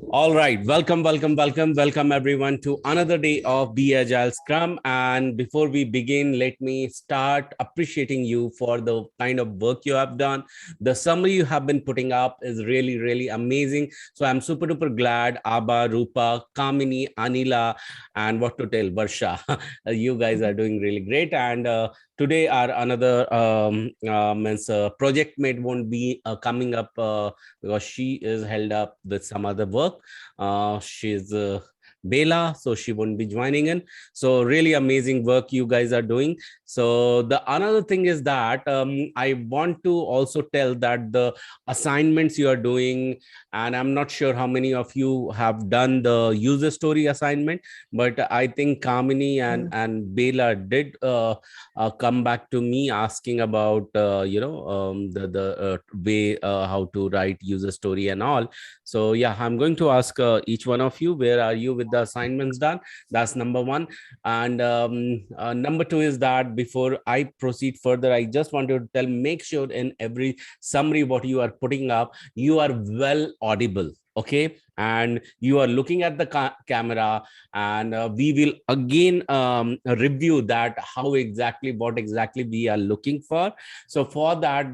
All right, welcome everyone to another day of Be Agile Scrum. And before we begin, let me start appreciating you for the kind of work you have done. The summary you have been putting up is really amazing. So I'm super duper glad Abba, Rupa, Kamini, Anila, and what to tell, Varsha. You guys are doing really great. And today our another means project mate won't be coming up because she is held up with some other work. She's Bela, so she won't be joining in. So really amazing work you guys are doing. So the another thing is that I want to also tell that the assignments you are doing, and I'm not sure how many of you have done the user story assignment, but I think Kamini and Bela did come back to me asking about the way how to write user story and all. So yeah, I'm going to ask each one of you, where are you with the assignments done? That's number one. And number two is that before I proceed further, I just want to tell, make sure in every summary what you are putting up, you are well audible. Okay, and you are looking at the camera, and we will again review that how exactly what exactly we are looking for. So for that,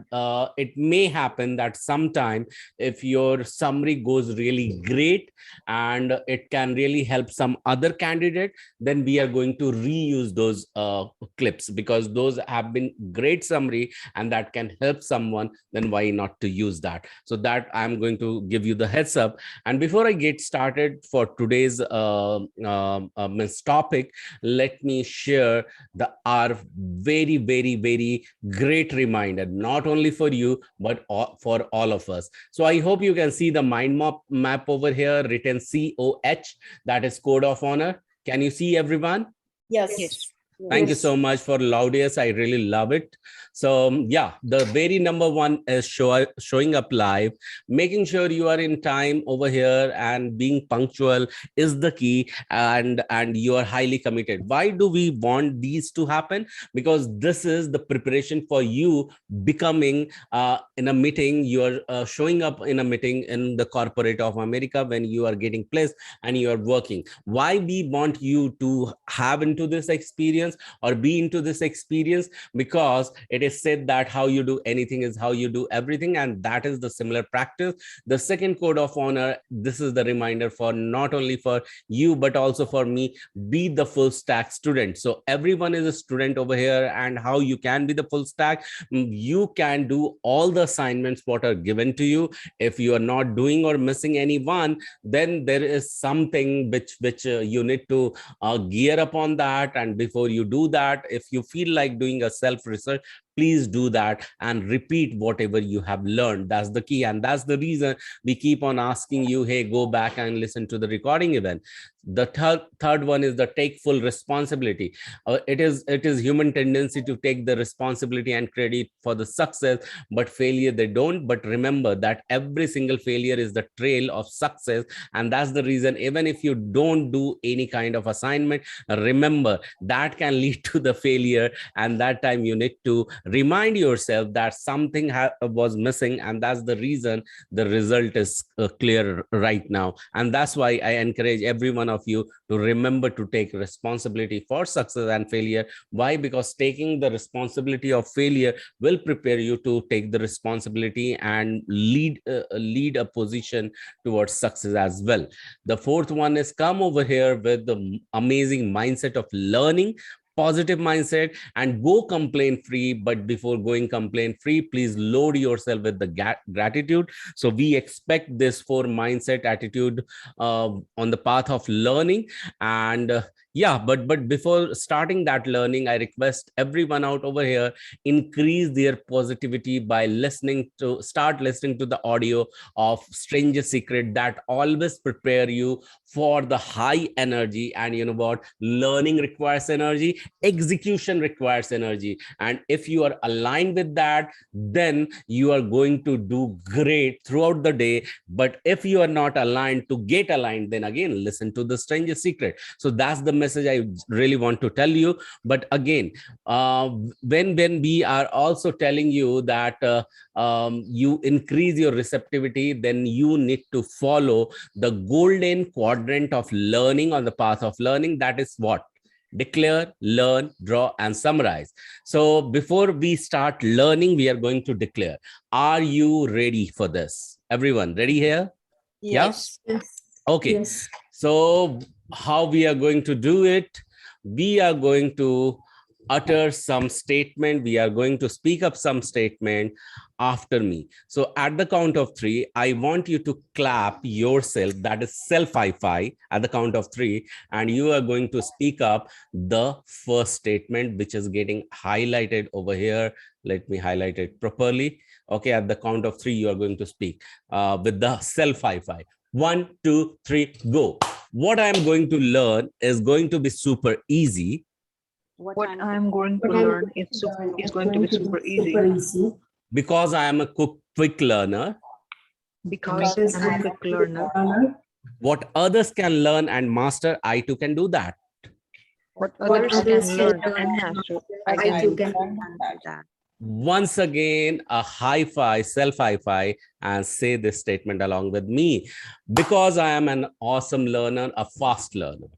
it may happen that sometime if your summary goes really great and it can really help some other candidate, then we are going to reuse those clips, because those have been great summary and that can help someone. Then why not to use that? So that I'm going to give you the heads up. And before I get started for today's topic, let me share the our very great reminder, not only for you but for all of us. So I hope you can see the mind map over here written COH, that is code of honor. Can you see everyone? Yes. Thank you so much for Laudius. I really love it. So yeah, the very number one is showing up live. Making sure you are in time over here and being punctual is the key, and you are highly committed. Why do we want these to happen? Because this is the preparation for you becoming in a meeting. You are showing up in a meeting in the corporate of America when you are getting placed and you are working. Why we want you to have into this experience or be into this experience? Because it is said that how you do anything is how you do everything, and that is the similar practice. The second code of honor, this is the reminder for not only for you but also for me: be the full stack student. So everyone is a student over here. And how you can be the full stack? You can do all the assignments what are given to you. If you are not doing or missing any one, then there is something which you need to gear up on that. And before you do that, if you feel like doing a self research, please do that and repeat whatever you have learned. That's the key, and that's the reason we keep on asking you, hey, go back and listen to the recording event. The third one is the take full responsibility. It is human tendency to take the responsibility and credit for the success, but failure they don't. But remember that every single failure is the trail of success, and that's the reason even if you don't do any kind of assignment, remember that can lead to the failure. And that time you need to remind yourself that something was missing, and that's the reason the result is clear right now. And that's why I encourage every one of you to remember to take responsibility for success and failure. Why? Because taking the responsibility of failure will prepare you to take the responsibility and lead a position towards success as well. The fourth one is come over here with the amazing mindset of learning, positive mindset, and go complain free. But before going complain free, please load yourself with the gratitude. So we expect this for mindset attitude on the path of learning. And yeah, but before starting that learning, I request everyone out over here, increase their positivity by start listening to the audio of Stranger Secret, that always prepare you for the high energy. And you know what? Learning requires energy, execution requires energy. And if you are aligned with that, then you are going to do great throughout the day. But if you are not aligned, to get aligned, then again, listen to the Stranger Secret. So that's the message I really want to tell you. But again, when we are also telling you that you increase your receptivity, then you need to follow the golden quadrant of learning on the path of learning. That is what? Declare, learn, draw, and summarize. So before we start learning, we are going to declare. Are you ready for this? Everyone ready here? Yes. Yeah? Okay. Yes. So how we are going to do it? We are going to utter some statement. We are going to speak up some statement after me. So at the count of 3, I want you to clap yourself. That is self high five at the count of 3. And you are going to speak up the first statement, which is getting highlighted over here. Let me highlight it properly. Okay, at the count of 3, you are going to speak with the self high five. 1, 2, 3, go. What I'm going to learn is going to be super easy. What I'm going to learn is going to be super easy. Because I am a quick learner. Because I'm a quick learner. What others can learn and master, I too can do that. What others can learn and master, I can do that. Once again, a high five, self high five, and say this statement along with me. Because I am an awesome learner, a fast learner.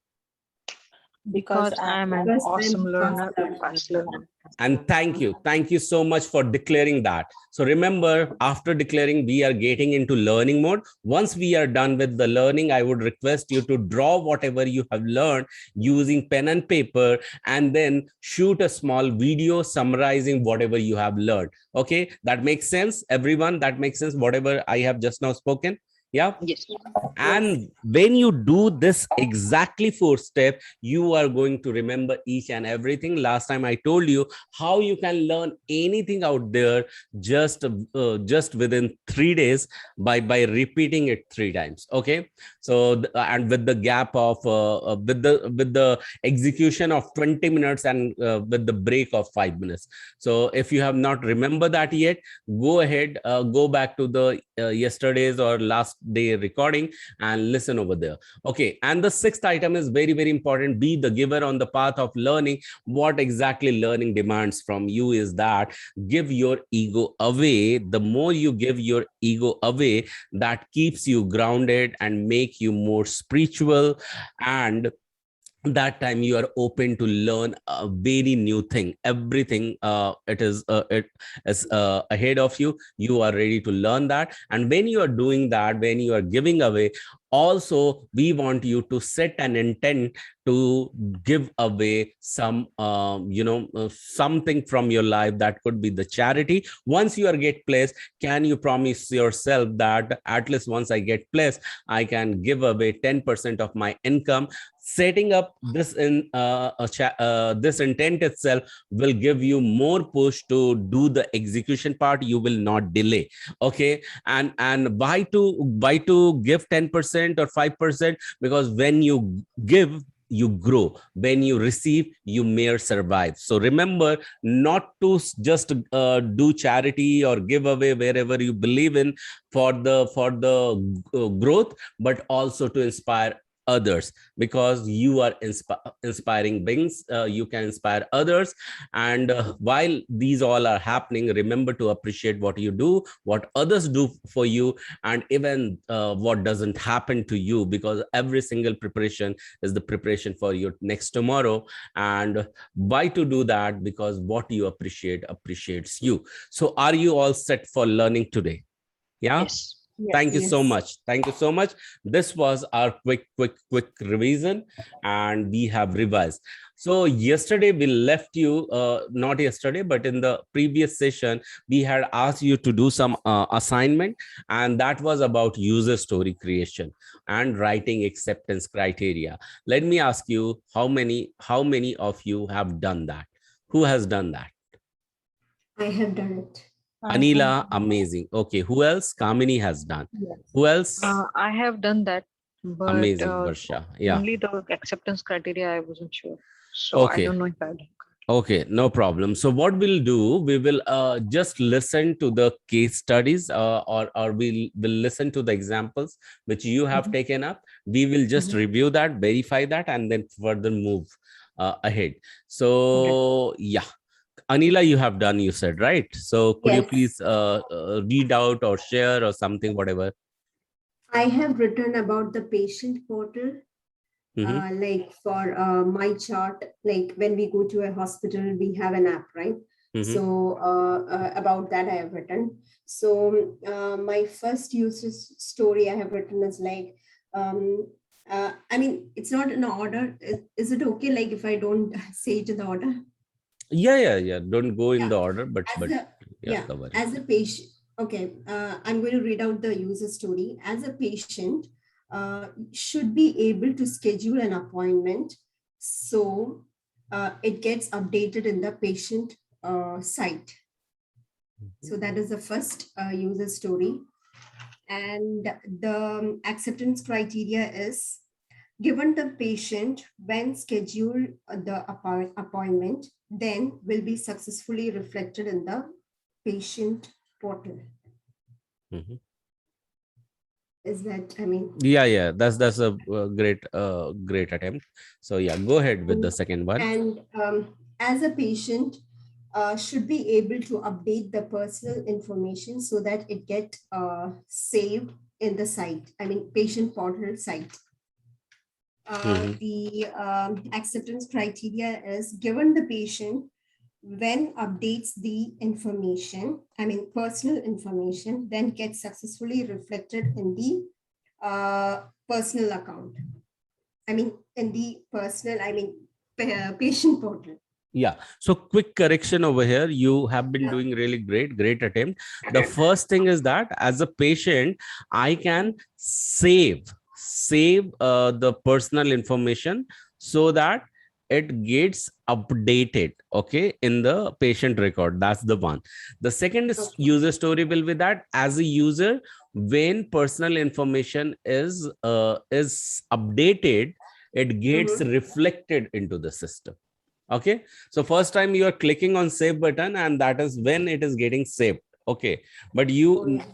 Because I am an awesome learner, a fast learner. And thank you so much for declaring that. So remember, after declaring, we are getting into learning mode. Once we are done with the learning, I would request you to draw whatever you have learned using pen and paper, and then shoot a small video summarizing whatever you have learned. Okay, that makes sense, everyone? That makes sense, whatever I have just now spoken? Yeah. Yes. And when you do this exactly 4 steps, you are going to remember each and everything. Last time I told you how you can learn anything out there just within 3 days by repeating it 3 times. Okay, so and with the gap of with the execution of 20 minutes and with the break of 5 minutes. So if you have not remembered that yet, go ahead, go back to the yesterday's or last day recording and listen over there. Okay, and the 6th item is very, very important. Be the giver on the path of learning. What exactly learning demands from you is that give your ego away. The more you give your ego away, that keeps you grounded and make you more spiritual, and that time you are open to learn a very new thing. Everything it is ahead of you. You are ready to learn that. And when you are doing that, when you are giving away, also we want you to set an intent to give away some something from your life. That could be the charity. Once you are get placed, can you promise yourself that at least once I get placed, I can give away 10% of my income? Setting up this in this intent itself will give you more push to do the execution part. You will not delay. Okay, and why to give 10% or 5%? Because when you give, you grow. When you receive, you may survive. So remember not to just do charity or give away wherever you believe in for the growth, but also to inspire others, because you are inspiring beings. You can inspire others. And while these all are happening, remember to appreciate what you do, what others do for you, and even what doesn't happen to you, because every single preparation is the preparation for your next tomorrow. And why to do that? Because what you appreciate appreciates you. So are you all set for learning today? Yeah. Yes. Thank you so much. Thank you so much. This was our quick revision, and we have revised. So yesterday we left you, not yesterday, but in the previous session, we had asked you to do some assignment, and that was about user story creation and writing acceptance criteria. Let me ask you, how many of you have done that? Who has done that? I have done it. Anila, amazing. Okay, who else? Kamini has done. Yes. Who else? I have done that, but Amazing, Varsha. Yeah. only the acceptance criteria I wasn't sure. So Okay. I don't know if I did. Okay, no problem. So what we'll do, we will just listen to the case studies, or we'll listen to the examples which you have Mhm. taken up. We will just review that, verify that, and then further move ahead. So yeah, Anila, you have done, you said, right? So could you Yes, please read out or share or something, whatever? I have written about the patient portal, Mm-hmm, like for my chart, like when we go to a hospital, we have an app, right? mm-hmm, So about that I have written. So my first user story I have written is like, I mean, it's not in order. Is it okay, like if I don't say it in the order? yeah. Don't go in Yeah. the order, but As a yeah, yeah, cover it. as a patient. Okay, I'm going to read out the user story. As a patient, should be able to schedule an appointment, so it gets updated in the patient site. So that is the first user story. And the acceptance criteria is, given the patient when schedule the appointment, then will be successfully reflected in the patient portal. Mm-hmm. Is that, I mean, Yeah, that's a great attempt. So yeah, go ahead with the second one. and as a patient, should be able to update the personal information so that it get saved in the site, I mean, patient portal site. Mm-hmm. The acceptance criteria is, given the patient when updates the information, I mean, personal information, then gets successfully reflected in the personal account. I mean, in the personal, I mean, patient portal. Yeah, so quick correction over here. You have been Yeah. doing really great attempt. The first thing is that as a patient, I can save the personal information so that it gets updated, okay, in the patient record. That's the one. The second Okay. user story will be that as a user, when personal information is updated, it gets Mhm. reflected into the system. Okay, so first time you are clicking on save button, and that is when it is getting saved. Okay, but Oh, yeah.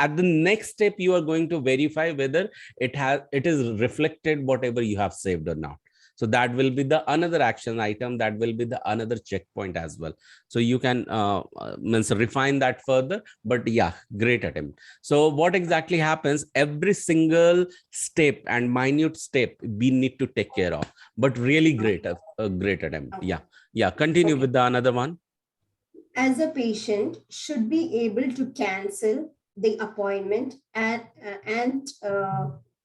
at the next step, you are going to verify whether it is reflected whatever you have saved or not. So that will be the another action item, that will be the another checkpoint as well. So you can means refine that further. But yeah, great attempt. So what exactly happens, every single step and minute step we need to take care of, but really great, a great attempt. Okay. Yeah, continue Okay. with the another one. As a patient, should be able to cancel the appointment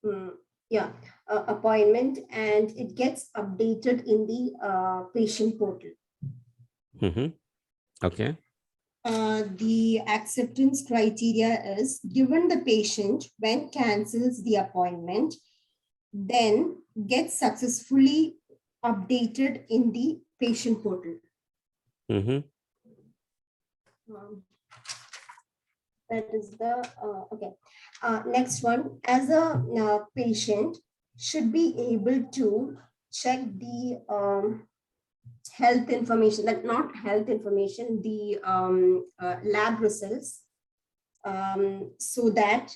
mm, yeah, appointment, and it gets updated in the patient portal. Mm-hmm. Okay. The acceptance criteria is, given the patient when cancels the appointment, then gets successfully updated in the patient portal. Mm-hmm. Um, that is the okay. Next one, as a patient, should be able to check the health information, like not health information, the lab results, so that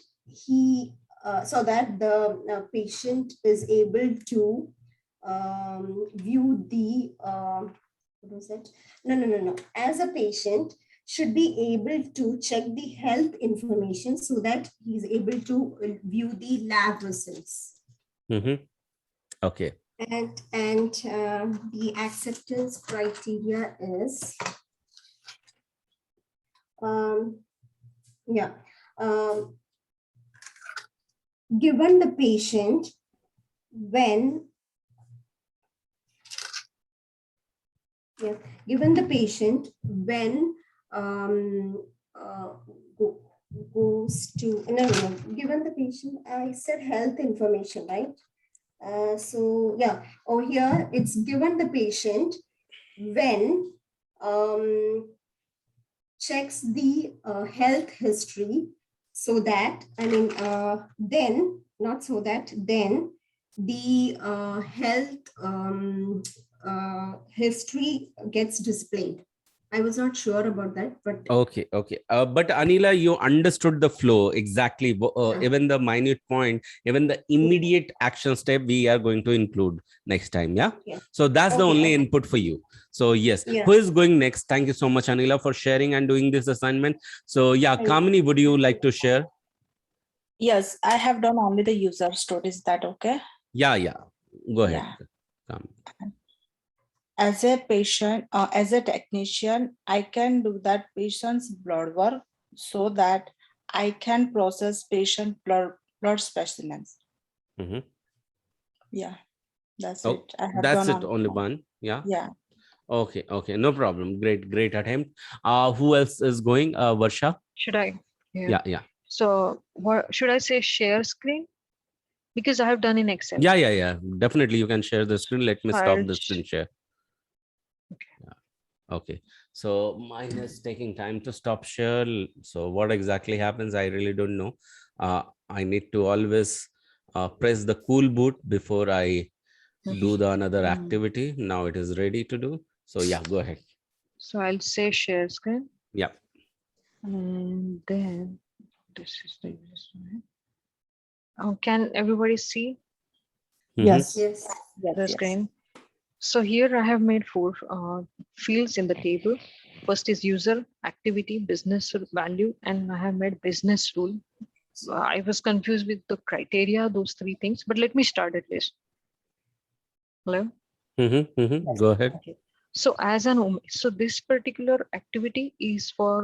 so that the patient is able to view the what is it? No. As a patient, should be able to check the health information so that he's able to view the lab results. Mm-hmm. Okay. And the acceptance criteria is, yeah, um, given the patient when yeah, given the patient when uh, go, goes to no, given the patient, I said health information, right? So yeah, over here it's given the patient when checks the health history, so that, I mean, then, not so that, then the health history gets displayed. I was not sure about that, but Okay, okay. But Anila, you understood the flow exactly. Yeah. Even the minute point, even the immediate action step, we are going to include next time. Yeah. Yeah. So that's the Okay, only okay. input for you. So yes, Yeah. who is going next? Thank you so much, Anila, for sharing and doing this assignment. So yeah, Thank you. Kamini, would you like to share? Yes, I have done only the user story. Is that okay? Yeah, yeah. Go ahead. Yeah. Kamini. As a patient, as a technician, I can do that patient's blood work so that I can process patient blood specimens. Mhm. Yeah, that's Oh, it. I have that's done it. Only one. Yeah. Yeah. Okay. Okay. No problem. Great attempt. Who else is going? Varsha. Should I? Yeah. Yeah. So what should I say? Share screen? Because I have done in Excel. Yeah. Definitely, you can share the screen. Let me stop I'll the screen share. Yeah. Okay. So mine is taking time to stop share. So what exactly happens? I really don't know. I need to always press the cool boot before I do the another activity. Now it is ready to do. So yeah, go ahead. So I'll say share screen. Yeah. And then this is the user screen. Oh, can everybody see Mhm. Yes. Yes. the screen? So here I have made 4 fields in the table. First is user, activity, business value, and I have made business rule. I was confused with the criteria, those 3 things, but let me start at least. Hello? Go ahead. Okay. So as so this particular activity is for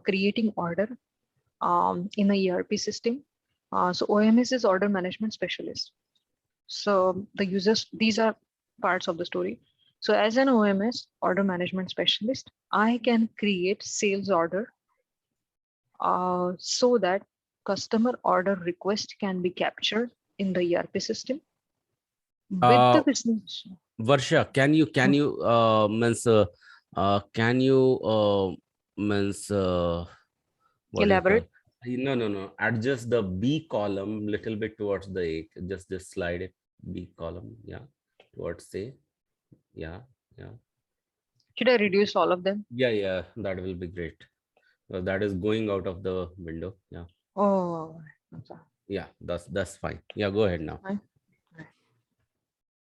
creating order in a ERP system. So OMS is order management specialist. So the users, these are parts of the story. So as an OMS order management specialist, I can create sales order so that customer order request can be captured in the ERP system with the business. Varsha, can you means what do you call? Elaborate. No. Adjust the B column little bit towards the A. Just slide it B column. Yeah, towards A. Yeah. Should I reduce all of them? Yeah. That will be great. That is going out of the window. Yeah. Oh, I'm sorry. Yeah. That's fine. Yeah. Go ahead now. Fine. Right.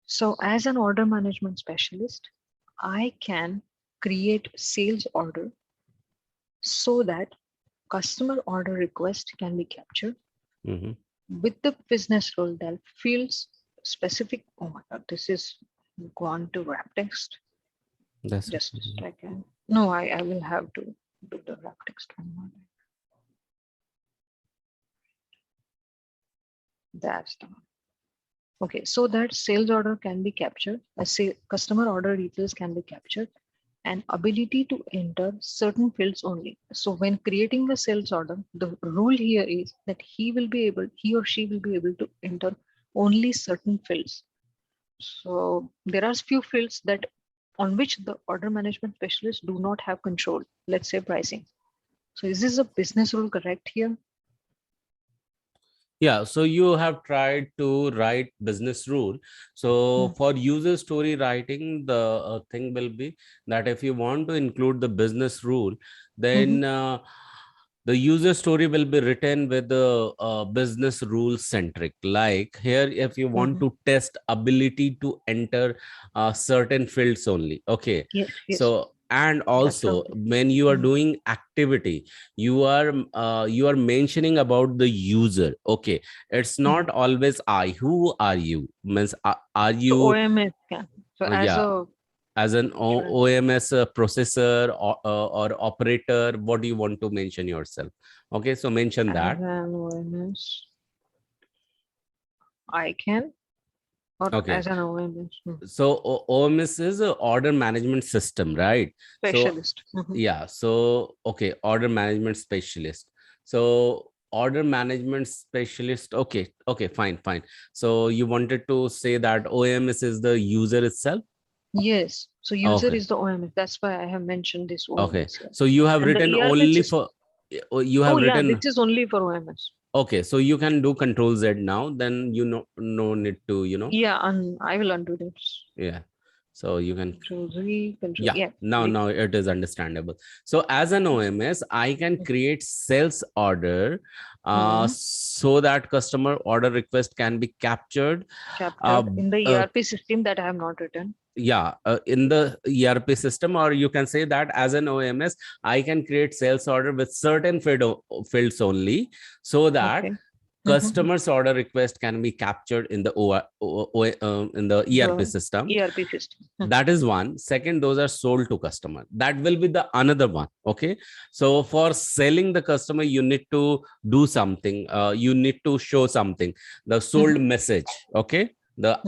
So as an order management specialist, I can create sales order so that customer order request can be captured Mhm. with the business role that fields specific. Oh my God, this is gone to wrap text. That's Just a second. No, I will have to do the wrap text one more. That's the one. Okay, so that sales order can be captured, say customer order details can be captured, and ability to enter certain fields only. So when creating a sales order, the rule here is that he or she will be able to enter only certain fields. So there are few fields that on which the order management specialists do not have control. Let's say pricing. So is this a business rule correct here? Yeah, so you have tried to write business rule. So for user story writing, the thing will be that if you want to include the business rule, then the user story will be written with the business rule centric. Like here, if you want to test ability to enter certain fields only. Okay. Yes. So and also when you are doing activity, you are mentioning about the user. Okay, it's not always I. Who are you? Means are you So OMS can. So as an OMS processor or operator? What do you want to mention yourself? Okay, so mention that. As an OMS, I can. Or Okay. as an OMS. So OMS is a order management system, right? Specialist. So yeah. So okay, order management specialist. So order management specialist. Okay, fine. So you wanted to say that OMS is the user itself? Yes. So user Okay. is the OMS. That's why I have mentioned this OMS. Okay. So you have And the written ERP only system. for you have written. This is only for OMS. Okay, so you can do Control Z now. Then no need to Yeah, and I will undo this. Yeah. So you can, Grocery control. yeah, Yeah. now it is understandable. So as an OMS, I can create sales order so that customer order request can be captured. Captured in the uh, ERP system that I have not written. yeah, in the ERP system, or you can say that as an OMS, I can create sales order with certain fields only, so that Okay. customers order request can be captured in the in the ERP The system. ERP system. That is one. Second, those are sold to customer. That will be the another one. Okay. So for selling the customer, you need to do something. You need to show something. The sold message. Okay. The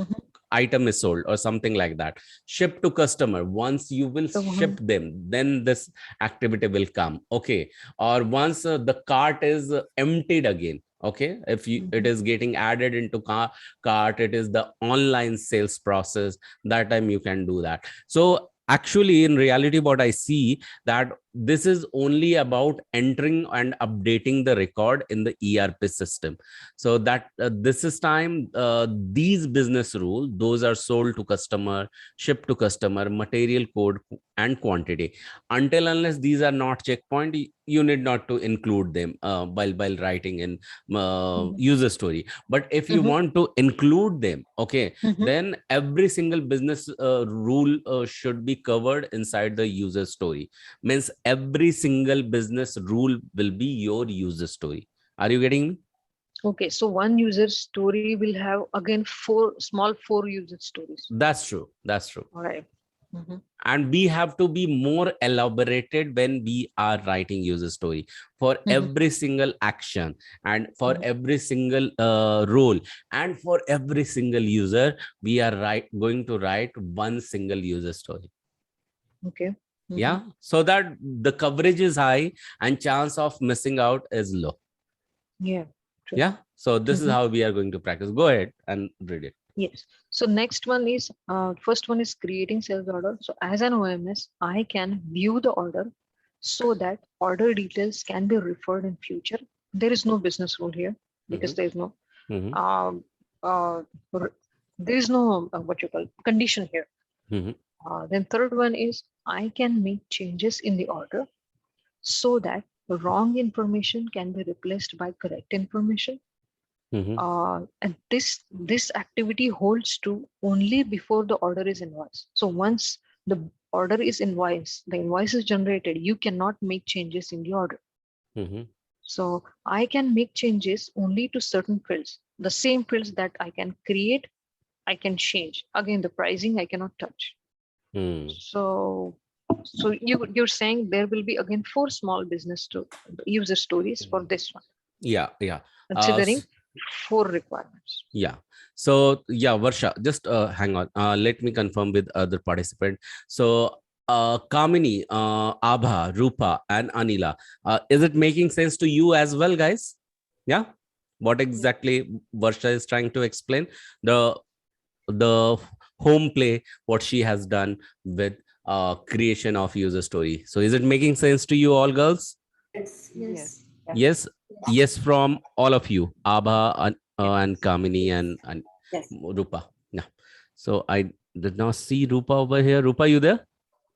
item is sold or something like that. Ship to customer. Once you will ship them, then this activity will come. Okay. Or once the cart is emptied again. Okay. If you it is getting added into cart, it is the online sales process. That time you can do that. So actually, in reality, what I see that this is only about entering and updating the record in the ERP system. So that this is time, these business rule, those are sold to customer, shipped to customer, material code and quantity. Until unless these are not checkpoint, you need not to include them while writing in user story. But if you want to include them, okay, then every single business rule should be covered inside the user story. Means every single business rule will be your user story. Are you getting me? Okay, so one user story will have again four user stories. That's true. That's true. All right. And we have to be more elaborated when we are writing user story for every single action, and for every single role, and for every single user. We are going to write one single user story. Okay. Yeah, so that the coverage is high and chance of missing out is low. Yeah. True. Yeah, so this is how we are going to practice. Go ahead and read it. Yes. So next one is first one is creating sales order. So as an OMS, I can view the order so that order details can be referred in future. There is no business rule here because there is no there is no what you call condition here. Then third one is I can make changes in the order so that wrong information can be replaced by correct information. And this activity holds true only before the order is invoiced. So once the order is invoiced, the invoice is generated, you cannot make changes in the order. So I can make changes only to certain fields. The same fields that I can create, I can change. Again, the pricing I cannot touch. So you're saying there will be again 4 small business to user stories for this one. Yeah. Considering 4 requirements. Yeah. So yeah, Varsha, just hang on. Let me confirm with other participant. So Kamini, Abha, Rupa, and Anila, is it making sense to you as well, guys? Yeah. What exactly Varsha is trying to explain? The home play, what she has done with creation of user story. So is it making sense to you all, girls? Yes. Yes, from all of you, Abha and Kamini and Rupa. Yeah. So I did not see Rupa over here. Rupa, you there?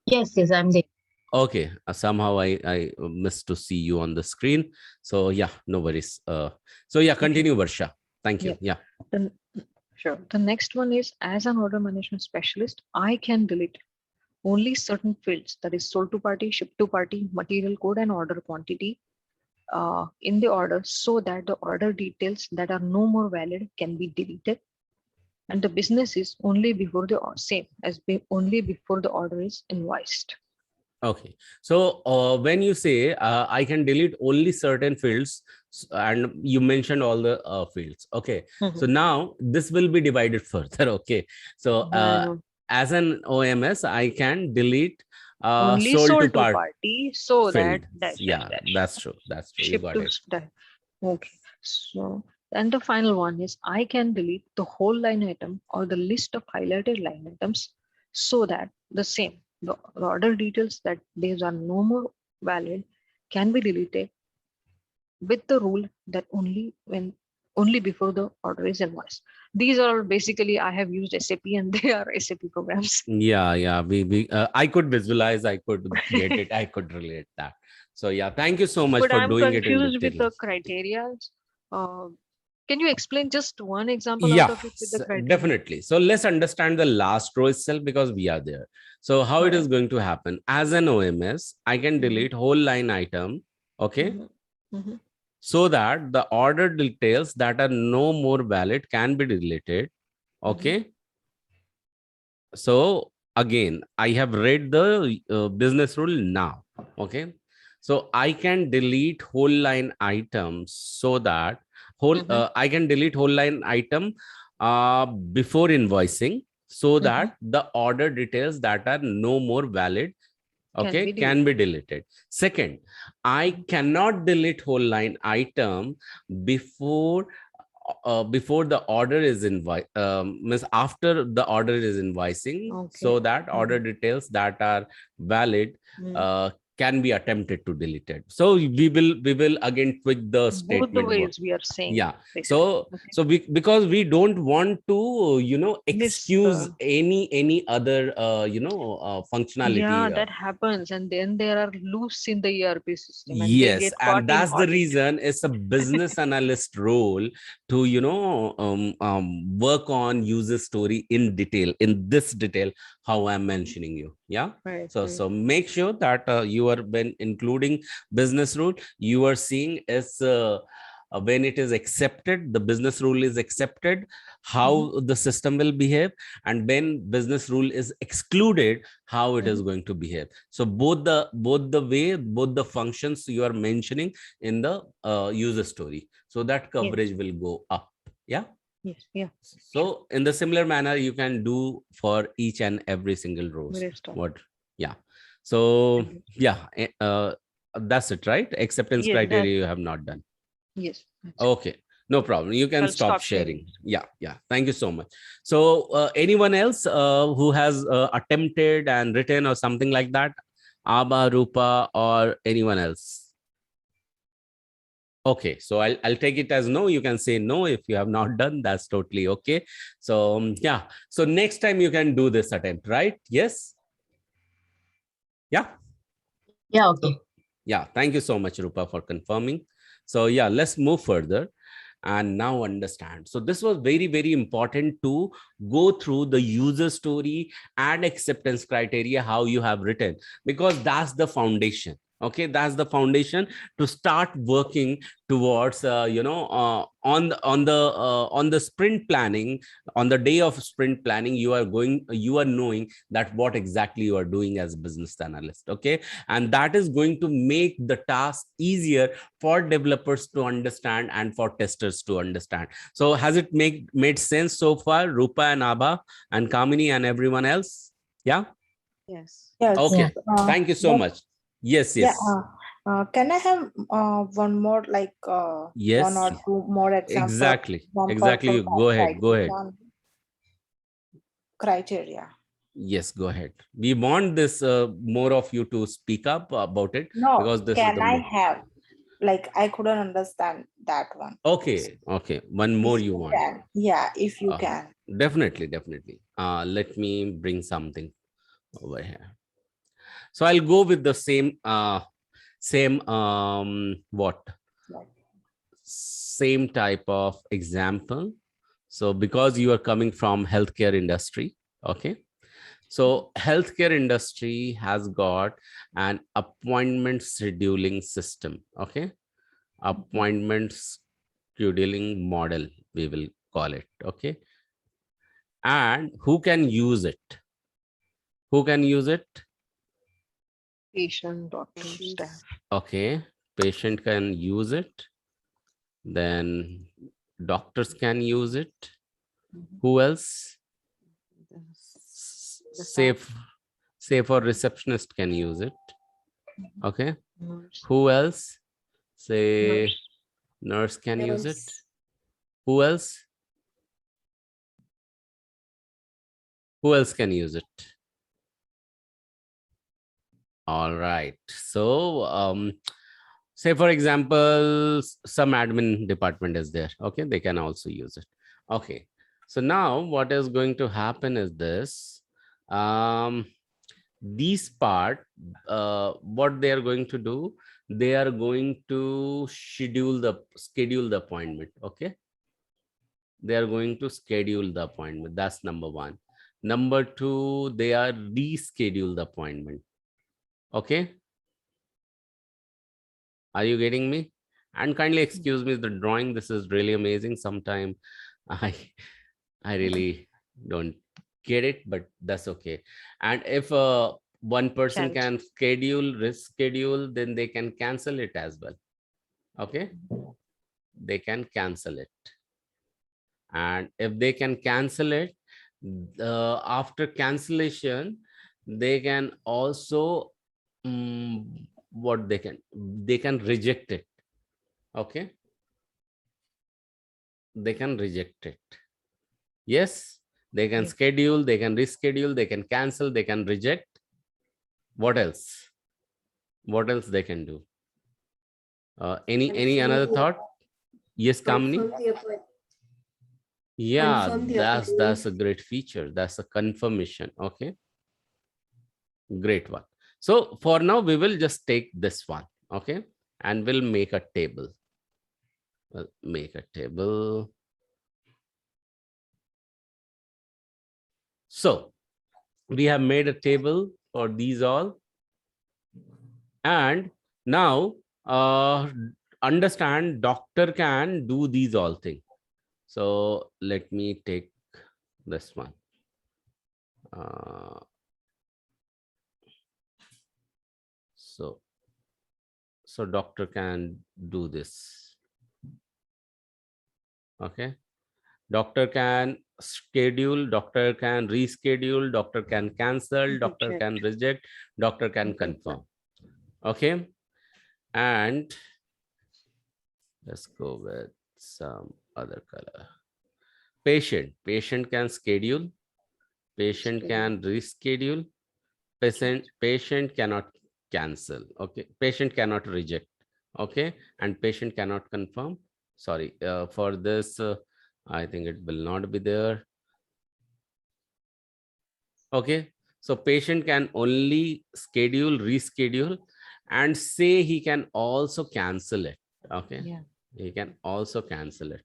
Yes, I'm there. Okay. Somehow I missed to see you on the screen. So yeah, no worries. So yeah, continue, Varsha. Thank you. Yeah. Sure. The next one is, as an order management specialist, I can delete only certain fields, that is sold to party, ship to party, material code, and order quantity in the order, so that the order details that are no more valid can be deleted. And the business is only before the same as only before the order is invoiced. Okay. So when you say I can delete only certain fields, and you mentioned all the fields. Okay. So now this will be divided further. Okay. So as an OMS, I can delete only sold to party, so field. that's true. That's true. Ship you got to it. Okay. So and the final one is I can delete the whole line item or the list of highlighted line items, so that the same the order details that these are no more valid can be deleted, with the rule that only before the order is invoiced. these are basically, I have used SAP and they are SAP programs. Yeah. We I could visualize, I could get it, I could relate that. So yeah, thank you so much But for I'm doing it in confused with detail. the criteria. Uh, can you explain just one example out Yeah, of it with the criteria? definitely. So let's understand the last row itself because we are there. So how it is Alright. going to happen? As an OMS, I can Mhm. delete whole line item, okay? Mhm. Mhm. So that the order details that are no more valid can be deleted, okay? So again, I have read the business rule now, okay? So I can delete whole line items so that I can delete whole line item before invoicing so that the order details that are no more valid, Can be okay, can be deleted. Second, I cannot delete whole line item before before the order is means after the order is invoicing, so Okay. that order details that are valid Mm. uh, can be attempted to delete it. So we will again tweak the Both the statement word. ways we are saying Yeah, basically. so Okay. because we don't want to Miss excuse the any other Yeah, functionality. that happens, and then there are loops in the ERP system, and they Yes, get caught and in that's the audit. reason it's a business analyst role to work on user story in detail, in this detail how I'm mentioning you. Yeah. Right. So make sure that you are, when including business rule, you are seeing as when it is accepted, the business rule is accepted, how the system will behave, and when business rule is excluded, how it is going to behave. So both the functions you are mentioning in the user story, so that Yes. coverage will go up. Yeah. Yes. Yeah. So in the similar manner you can do for each and every single rows. Great stuff. What? Yeah. So Thank you. yeah, that's it, right? Acceptance Yes. That's criteria you it. have not done. Yes. That's it. Okay, no problem. You can I'll stop stop sharing. sharing. Yeah. Thank you so much. So anyone else who has attempted and written or something like that? Abha, Rupa, or anyone else? Okay, so I'll take it as no. You can say no if you have not done. That's totally okay. So yeah. So next time you can do this attempt, right? Yes. Yeah. Yeah, okay. Yeah. Thank you so much, Rupa, for confirming. So yeah, let's move further and now understand. So this was very, very important to go through the user story and acceptance criteria, how you have written, because that's the foundation. Okay, that's the foundation to start working towards on the sprint planning. On the day of sprint planning, you are knowing that what exactly you are doing as business analyst. Okay, and that is going to make the task easier for developers to understand and for testers to understand. So has it made sense so far, Rupa and Abha and Kamini and everyone else? Yeah. Yes. Yes. Okay. uh, Thank you so but much. Yes. yeah, Yes. can I have one more, like one Yes. or two more example, Exactly. example Exactly. for Go ahead. Go ahead. criteria? Yes. Go ahead. We want this more of you to speak up about it, No, because this is can the I more. have? Like, I couldn't understand that one. Okay. Okay. One more If you you want. can, yeah, if you Uh, can. definitely. Let me bring something over here. So I'll go with the same what Like, same type of example. So because you are coming from healthcare industry, okay, so healthcare industry has got an appointment scheduling system. Okay, appointment scheduling model, we will call it. Okay, and who can use it? Who can use it? Patient, doctor, staff. Okay, patient can use it, then doctors can use it. Who else? Safe or receptionist can use it. Okay, Nurse. who else? Say Nurse. nurse can use it. Yes. Who else? Who else can use it? All right, so say for example some admin department is there. Okay, they can also use it. Okay, So now what is going to happen is this. These part, what they are going to do, they are going to schedule the appointment. Okay. They are going to schedule the appointment. That's number one. Number two, they are reschedule the appointment. Okay. Are you getting me? And kindly excuse me, the drawing, this is really amazing. Sometime I really don't get it, but that's okay. And if one person can reschedule, then they can cancel it as well. Okay. They can cancel it. And if they can cancel it, after cancellation, they can also what they can reject it. Okay. They can reject it. Yes, they can schedule, they can reschedule, they can cancel, they can reject. What else? What else they can do? Any another thought? Yes, Kamini? Yeah, that's a great feature. That's a confirmation. Okay. Great one. So for now, we will just take this one. Okay. And we'll make a table. We'll make a table. So we have made a table for these all. And now understand doctor can do these all things. So let me take this one. So doctor can do this. Okay. Doctor can schedule, doctor can reschedule, doctor can cancel, doctor can reject, doctor can confirm. Okay. And let's go with some other color. Patient can schedule, patient can reschedule, patient cannot cancel. Okay. Patient cannot reject. Okay. And patient cannot confirm. Sorry, for this, I think it will not be there. Okay. So patient can only schedule, reschedule, and say he can also cancel it. Okay. Yeah. He can also cancel it.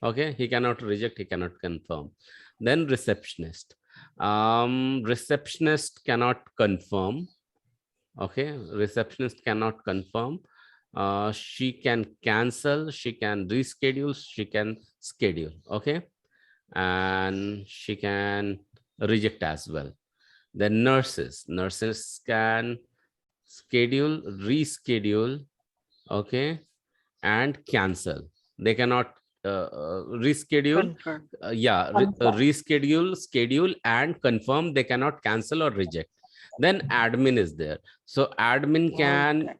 Okay. He cannot reject, he cannot confirm. Then receptionist. Receptionist cannot confirm. Okay. Receptionist cannot confirm. She can cancel, she can reschedule, she can schedule. Okay. And she can reject as well. Then nurses can schedule, reschedule, okay, and cancel. They cannot reschedule. Reschedule, schedule, and confirm. They cannot cancel or reject. Then admin is there. So admin can.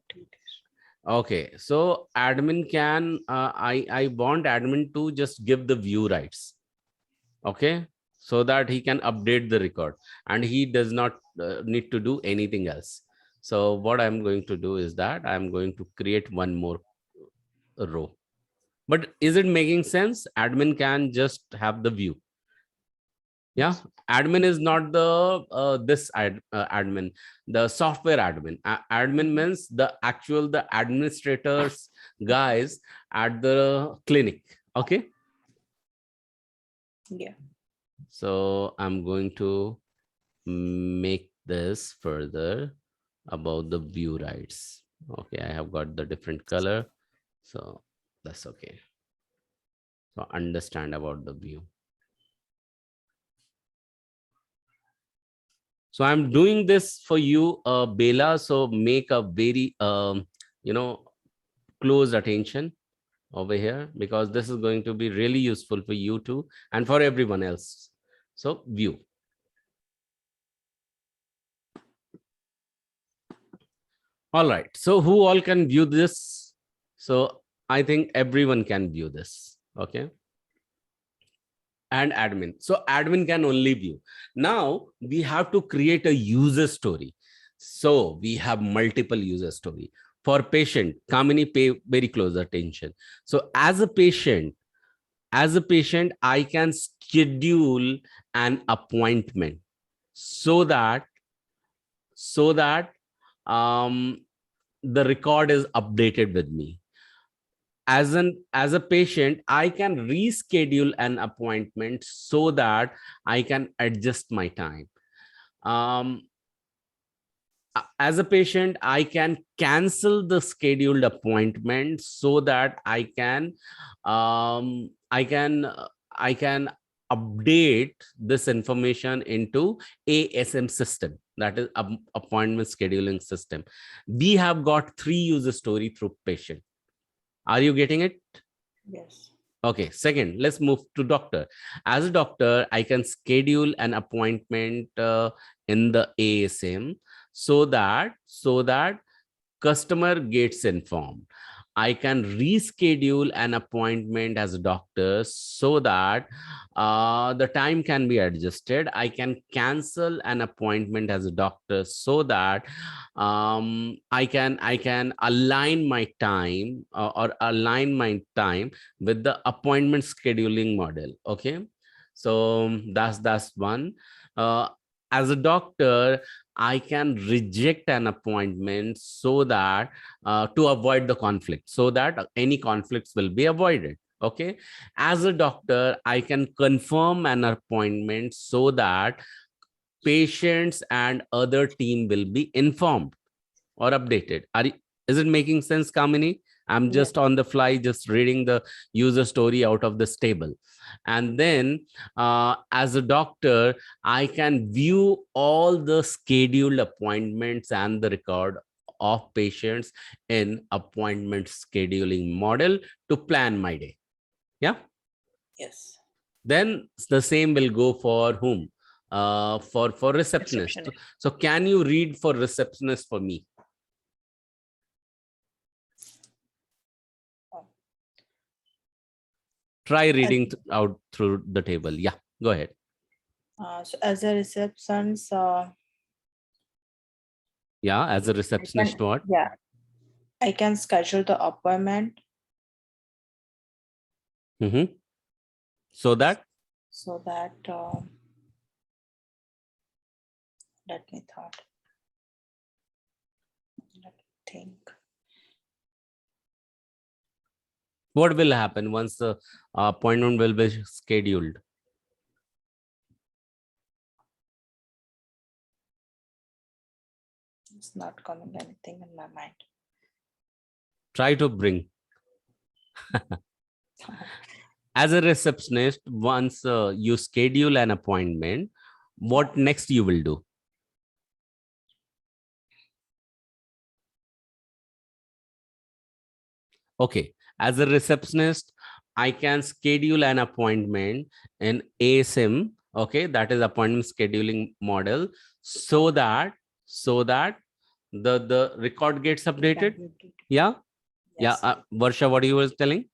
Okay, so admin can. I want admin to just give the view rights. Okay, so that he can update the record and he does not need to do anything else. So what I'm going to do is that I'm going to create one more row. But is it making sense? Admin can just have the view. Yeah, admin is not the admin, the software admin. Admin means the administrators guys at the clinic. Okay. Yeah. So I'm going to make this further about the view rights. Okay, I have got the different color, so that's okay. So understand about the view. So I'm doing this for you, Bela. So make a very close attention over here, because this is going to be really useful for you too and for everyone else. So view. All right. So who all can view this? So I think everyone can view this. Okay. And admin. So admin can only view. Now we have to create a user story. So we have multiple user story. For patient, Kamini, pay very close attention. So as a patient, as a patient, I can schedule an appointment so that the record is updated with me. As a patient, I can reschedule an appointment so that I can adjust my time. As a patient, I can cancel the scheduled appointment so that I can update this information into ASM system, that is appointment scheduling system. We have got 3 user story through patient. Are you getting it? Yes. Okay, second, let's move to doctor. As a doctor, I can schedule an appointment in the ASM so that customer gets informed. I can reschedule an appointment as a doctor so that the time can be adjusted. I can cancel an appointment as a doctor so that I can align my time or align my time with the appointment scheduling model. Okay, so that's one. As a doctor, I can reject an appointment so that to avoid the conflict, so that any conflicts will be avoided. Okay, as a doctor, I can confirm an appointment so that patients and other team will be informed or updated. Is it making sense, Kamini? I'm just on the fly, just reading the user story out of this table. And then as a doctor, I can view all the scheduled appointments and the record of patients in appointment scheduling model to plan my day. Yeah. Yes. Then the same will go for whom? For receptionist. Receptionist. So can you read for receptionist for me? Try reading out through the table. Yeah, go ahead. So as a receptionist, Yeah, as a receptionist, what? yeah, I can schedule the appointment Mm-hmm. So that? so that let me think. What will happen once the appointment will be scheduled? It's not coming anything in my mind. Try to bring. As a receptionist, once you schedule an appointment, what next you will do? Okay, as a receptionist, I can schedule an appointment in ASM. Okay, that is appointment scheduling model, so that the record gets updated. Yeah. Yes. Yeah, Varsha, what you were telling?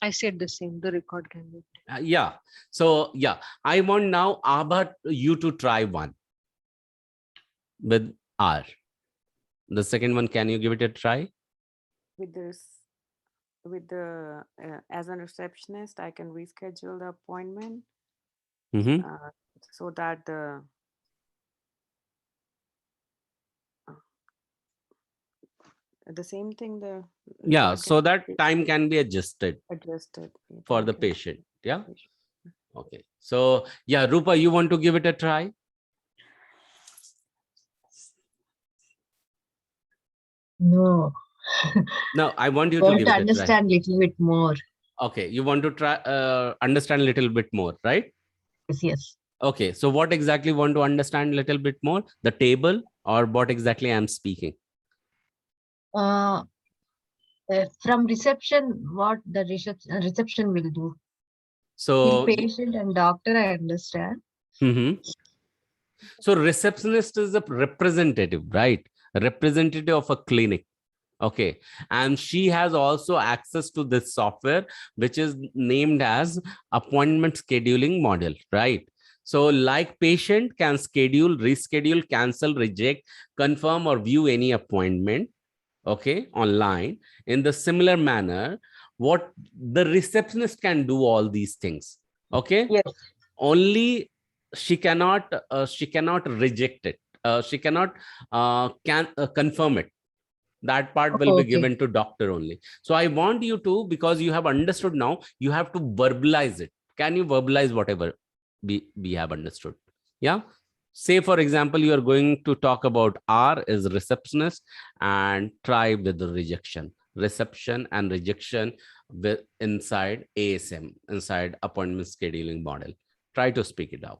I said the same. The record can be. Yeah. So yeah, I want now Abha you to try one with R. The second one, can you give it a try? With this, as a receptionist, I can reschedule the appointment Mm-hmm. so that the same thing, the Yeah, record so gets that time can be adjusted adjusted for the Okay. patient. Yeah. Okay. So yeah, Rupa, you want to give it a try? No, No, I want you to want give to it a try. understand little bit more. Okay, you want to try understand a little bit more, right? Yes, yes. Okay, so what exactly want to understand a little bit more? The table or what exactly I'm speaking? Uh, from reception, what the reception will do. So Till patient and doctor, I understand. mhm. So receptionist is a representative, right? A representative of a clinic. Okay. And she has also access to this software, which is named as appointment scheduling model, right? So like patient can schedule, reschedule, cancel, reject, confirm, or view any appointment, okay, online. In the similar manner, what the receptionist can do all these things. Okay. Yes. Only she cannot reject it. She cannot confirm it. That part will be Okay. given to doctor only. So I want you to, because you have understood now, you have to verbalize it. Can you verbalize whatever we have understood? Yeah. Say, for example, you are going to talk about R is receptionist, and try with the rejection, reception and rejection with inside ASM, inside appointment scheduling model. Try to speak it out.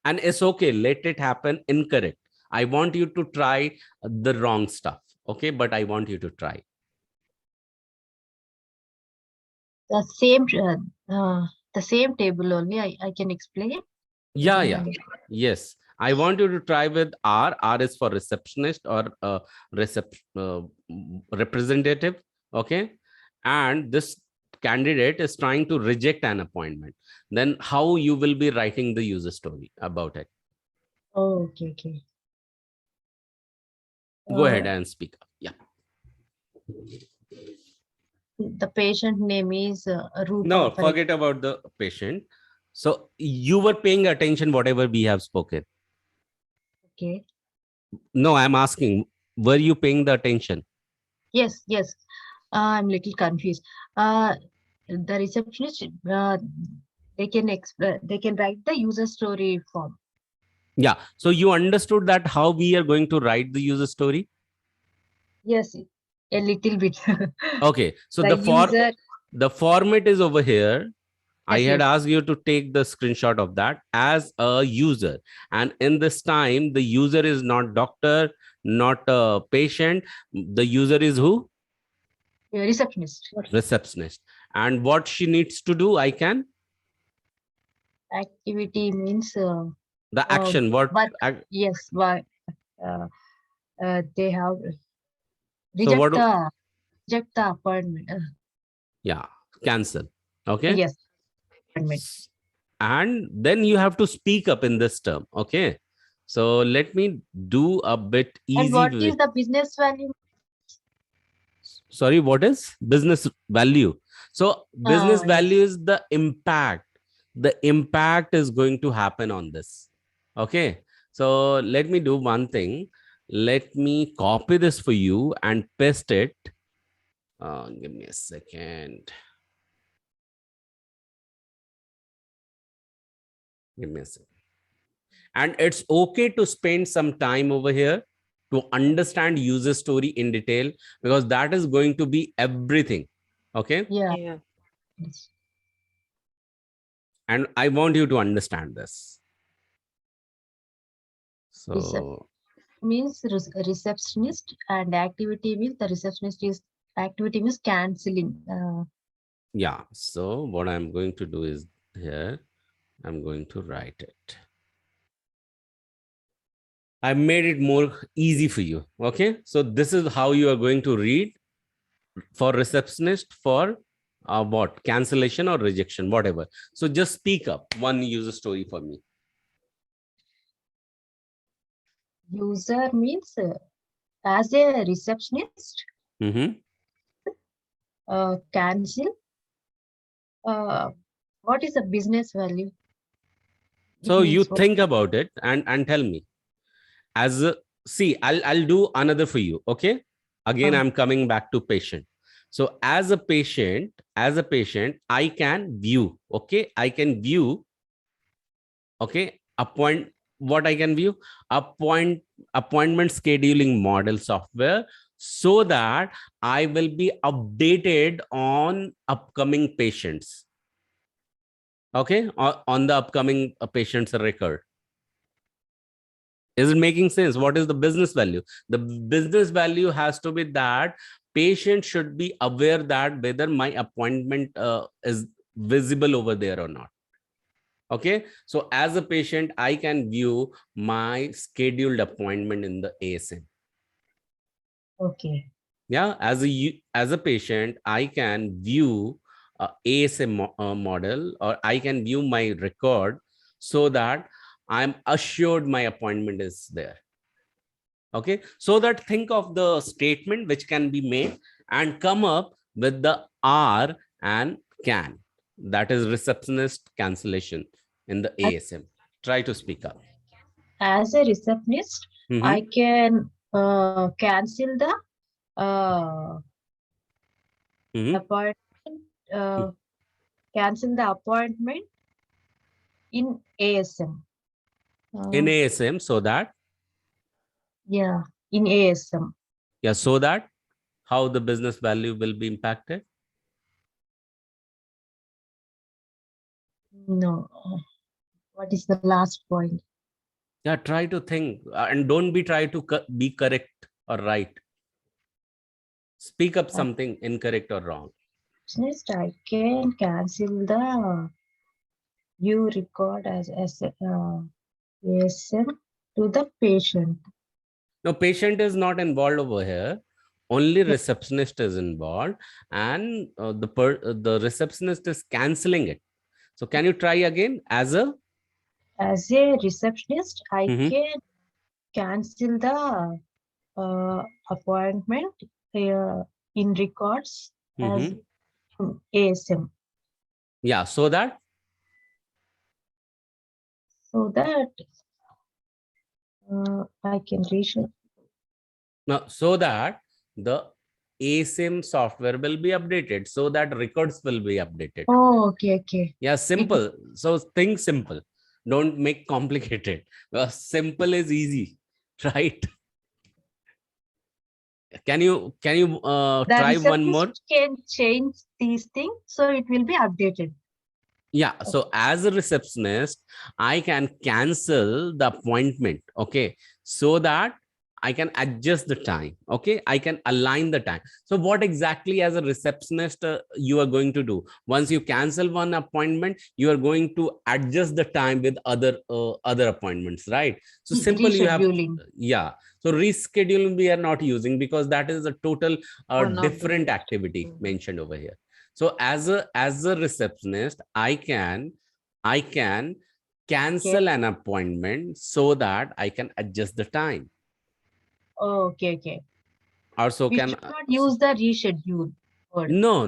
And it's okay. Let it happen incorrect. I want you to try the wrong stuff. Okay. But I want you to try. The same table only. I can explain. Yeah. Yeah. Yes. I want you to try with R. R is for receptionist or representative. Okay. And this candidate is trying to reject an appointment. Then how you will be writing the user story about it? Oh, okay. Go ahead and speak up. Yeah. The patient name is Rupa. No, for forget about the patient. So you were paying attention whatever we have spoken. Okay. No, I'm asking, were you paying the attention? Yes. I'm little confused. The receptionist, they can write the user story form. Yeah. So you understood that how we are going to write the user story? Yes, a little bit. Okay. So The user, the format is over here. I yes, had yes. asked you to take the screenshot of that as a user. And in this time, the user is not doctor, not a patient. The user is who? Receptionist. Receptionist. And what she needs to do, I can? Activity means The action. What? work. Yes, why they have So what? reject the appointment. Yeah, cancel. Okay. Yes, appointment. And then you have to speak up in this term. Okay. So let me do a bit easy. And what is the business value? Sorry, what is business value? So business Yes. value is the impact. The impact is going to happen on this. Okay. So let me do one thing. Let me copy this for you and paste it. Give me a second. Give me a second. And it's okay to spend some time over here to understand user story in detail, because that is going to be everything. Okay. Yeah. Yes. And I want you to understand this. So Means receptionist, and activity means the receptionist is activity means canceling. yeah. So what I'm going to do is here, I'm going to write it. I made it more easy for you. Okay. So this is how you are going to read for receptionist, for what? Cancellation or rejection, whatever. So just speak up one user story for me. User means as a receptionist, cancel. What is the business value? So you Means what? think about it and tell me. As a, see, I'll do another for you. Okay. Again, I'm coming back to patient. So as a patient, I can view. Okay. I can view. Okay. What I can view? Appointment scheduling model software, so that I will be updated on upcoming patients. Okay. On the upcoming patient's record. Is it making sense? What is the business value? The business value has to be that patient should be aware that whether my appointment is visible over there or not. Okay. So as a patient, I can view my scheduled appointment in the ASM. Okay. Yeah. As a patient, I can view ASM model, or I can view my record, so that I'm assured my appointment is there. Okay, so that think of the statement which can be made and come up with the are and can. That is receptionist cancellation in the ASM. Try to speak up. As a receptionist, Mhm. I can cancel the Mhm. appointment, cancel the appointment in ASM. In Uh, ASM, so that, yeah, in ASM. yeah, so that how the business value will be impacted. No. What is the last point? Yeah, try to think and don't be try to be correct or right. Speak up something incorrect or wrong. Next, I can cancel the view record as ASM to the patient. No, patient is not involved over here. Only receptionist is involved, and the receptionist is canceling it. So can you try again as a? As a receptionist, I Mhm. can cancel the appointment in records as Mhm. ASM, Yeah, so that, so that I can reach. now so that the ASIM software will be updated, so that records will be updated. Oh, okay, okay. Yeah, simple. So think simple. Don't make complicated. Simple is easy, right? Can you The try one more? receptionist can change these things, so it will be updated. Yeah, so as a receptionist, I can cancel the appointment, okay, so that I can adjust the time, okay, I can align the time. So what exactly as a receptionist you are going to do? Once you cancel one appointment, you are going to adjust the time with other appointments, right? So simple, you have, Rescheduling. yeah. So rescheduling we are not using because that is a total One of the different ways. activity Mhm. mentioned over here. So as a receptionist, I can cancel an appointment so that I can adjust the time. Oh, okay, okay. Also We can should not use the reschedule word. no.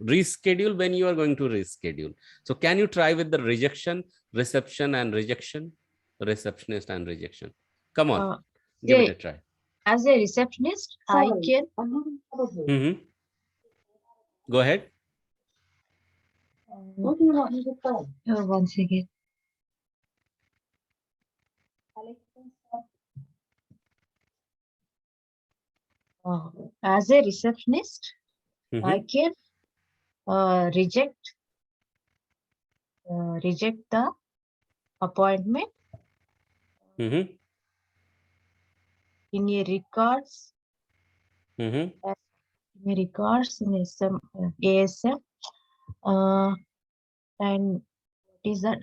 Reschedule when you are going to reschedule. So can you try with the rejection, reception and rejection, receptionist and rejection? Come on, Uh, give it say, a try. as a receptionist, I can Mhm. Go ahead. once again. As a receptionist, I Mhm. can reject the appointment Mhm. in a records Mhm. in a records in ASM and what is that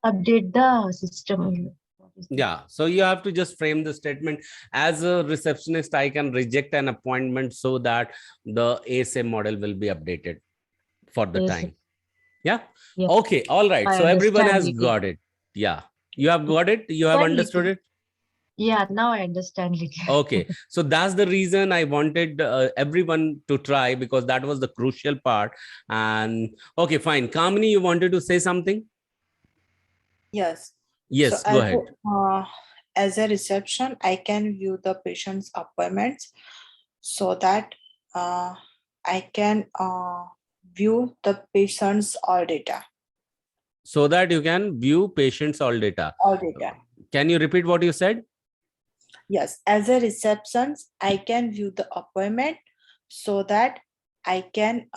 update the system. What is that? Yeah, so you have to just frame the statement as a receptionist. I can reject an appointment so that the ASM model will be updated for the Yes, time. Yeah. yeah, Okay. All right. I So everyone understand has it. Yeah. got it. Yeah. You have got it. You have Understand understood it. it. Yeah, now I understand it. Okay. So that's the reason I wanted everyone to try, because that was the crucial part. And okay, fine. Kamini, you wanted to say something? Yes. So Yes, go ahead. as a reception, I can view the patient's appointments so that I can view the patient's all data. So that you can view patients' all data. All data. Can you repeat what you said? Yes, as a reception, I can view the appointment so that I can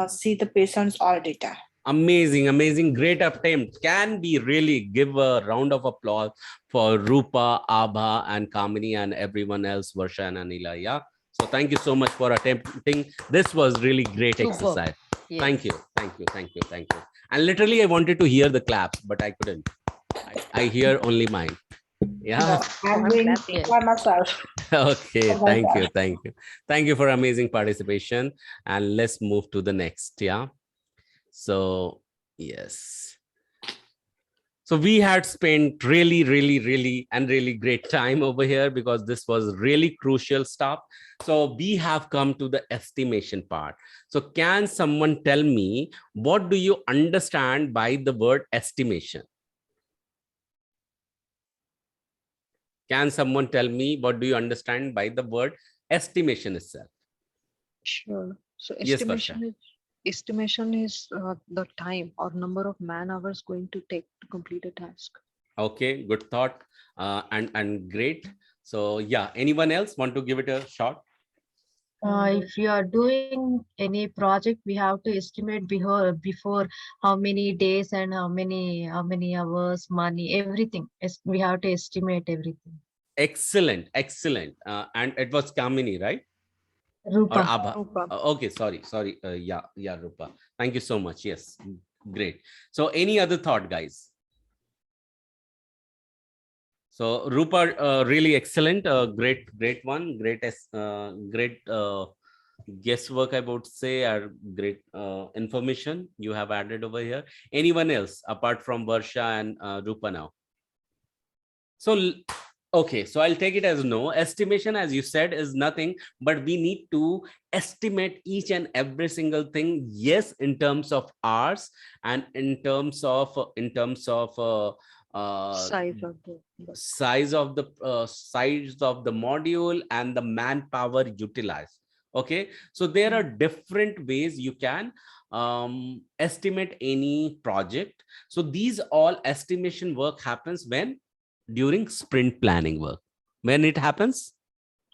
see the patient's all data. Amazing, great attempt. Can we really give a round of applause for Rupa, Abha, and Kamini, and everyone else, Varsha and Anila? Yeah. So thank you so much for attempting. This was really great Superb. exercise. Yes. Thank you. And literally, I wanted to hear the claps, but I couldn't. I hear only mine. Yeah. I'm I'm doing clapping. by myself. Okay. Oh my Thank you for amazing participation. And let's move to the next. Yeah. So yes. So we had spent really great time over here because this was really crucial stuff. So we have come to the estimation part. So can someone tell me, what do you understand by the word estimation? Can someone tell me, what do you understand by the word estimation itself? Sure. So Yes, Varsha. estimation is the time or number of man hours going to take to complete a task. Okay, good thought, and great. So yeah, anyone else want to give it a shot? If you are doing any project, we have to estimate before how many days and how many hours, money, everything. We have to estimate everything. Excellent, excellent. And it was Kamini, right? Or Rupa. Abha? Rupa. Okay, sorry. Yeah, Rupa. Thank you so much. Yes, great. So any other thought, guys? So Rupa, really excellent, great one, great guesswork, I would say, or great information you have added over here. Anyone else apart from Varsha and Rupa now? So okay, so I'll take it as no. Estimation, as you said, is nothing, but we need to estimate each and every single thing. Yes, in terms of hours and in terms of Size of the size of the module and the manpower utilized. Okay, so there are different ways you can estimate any project. So these all estimation work happens when during sprint planning work. When it happens?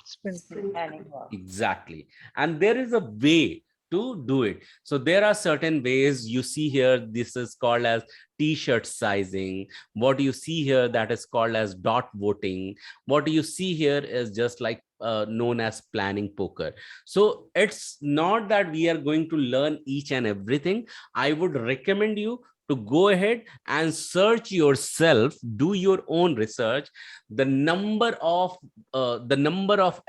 sprint. Planning work. Exactly. And there is a way to do it. So there are certain ways you see here. This is called as t-shirt sizing. What you see here, that is called as dot voting. What you see here is just like known as planning poker. So it's not that we are going to learn each and everything. I would recommend you to go ahead and search yourself, do your own research. The number of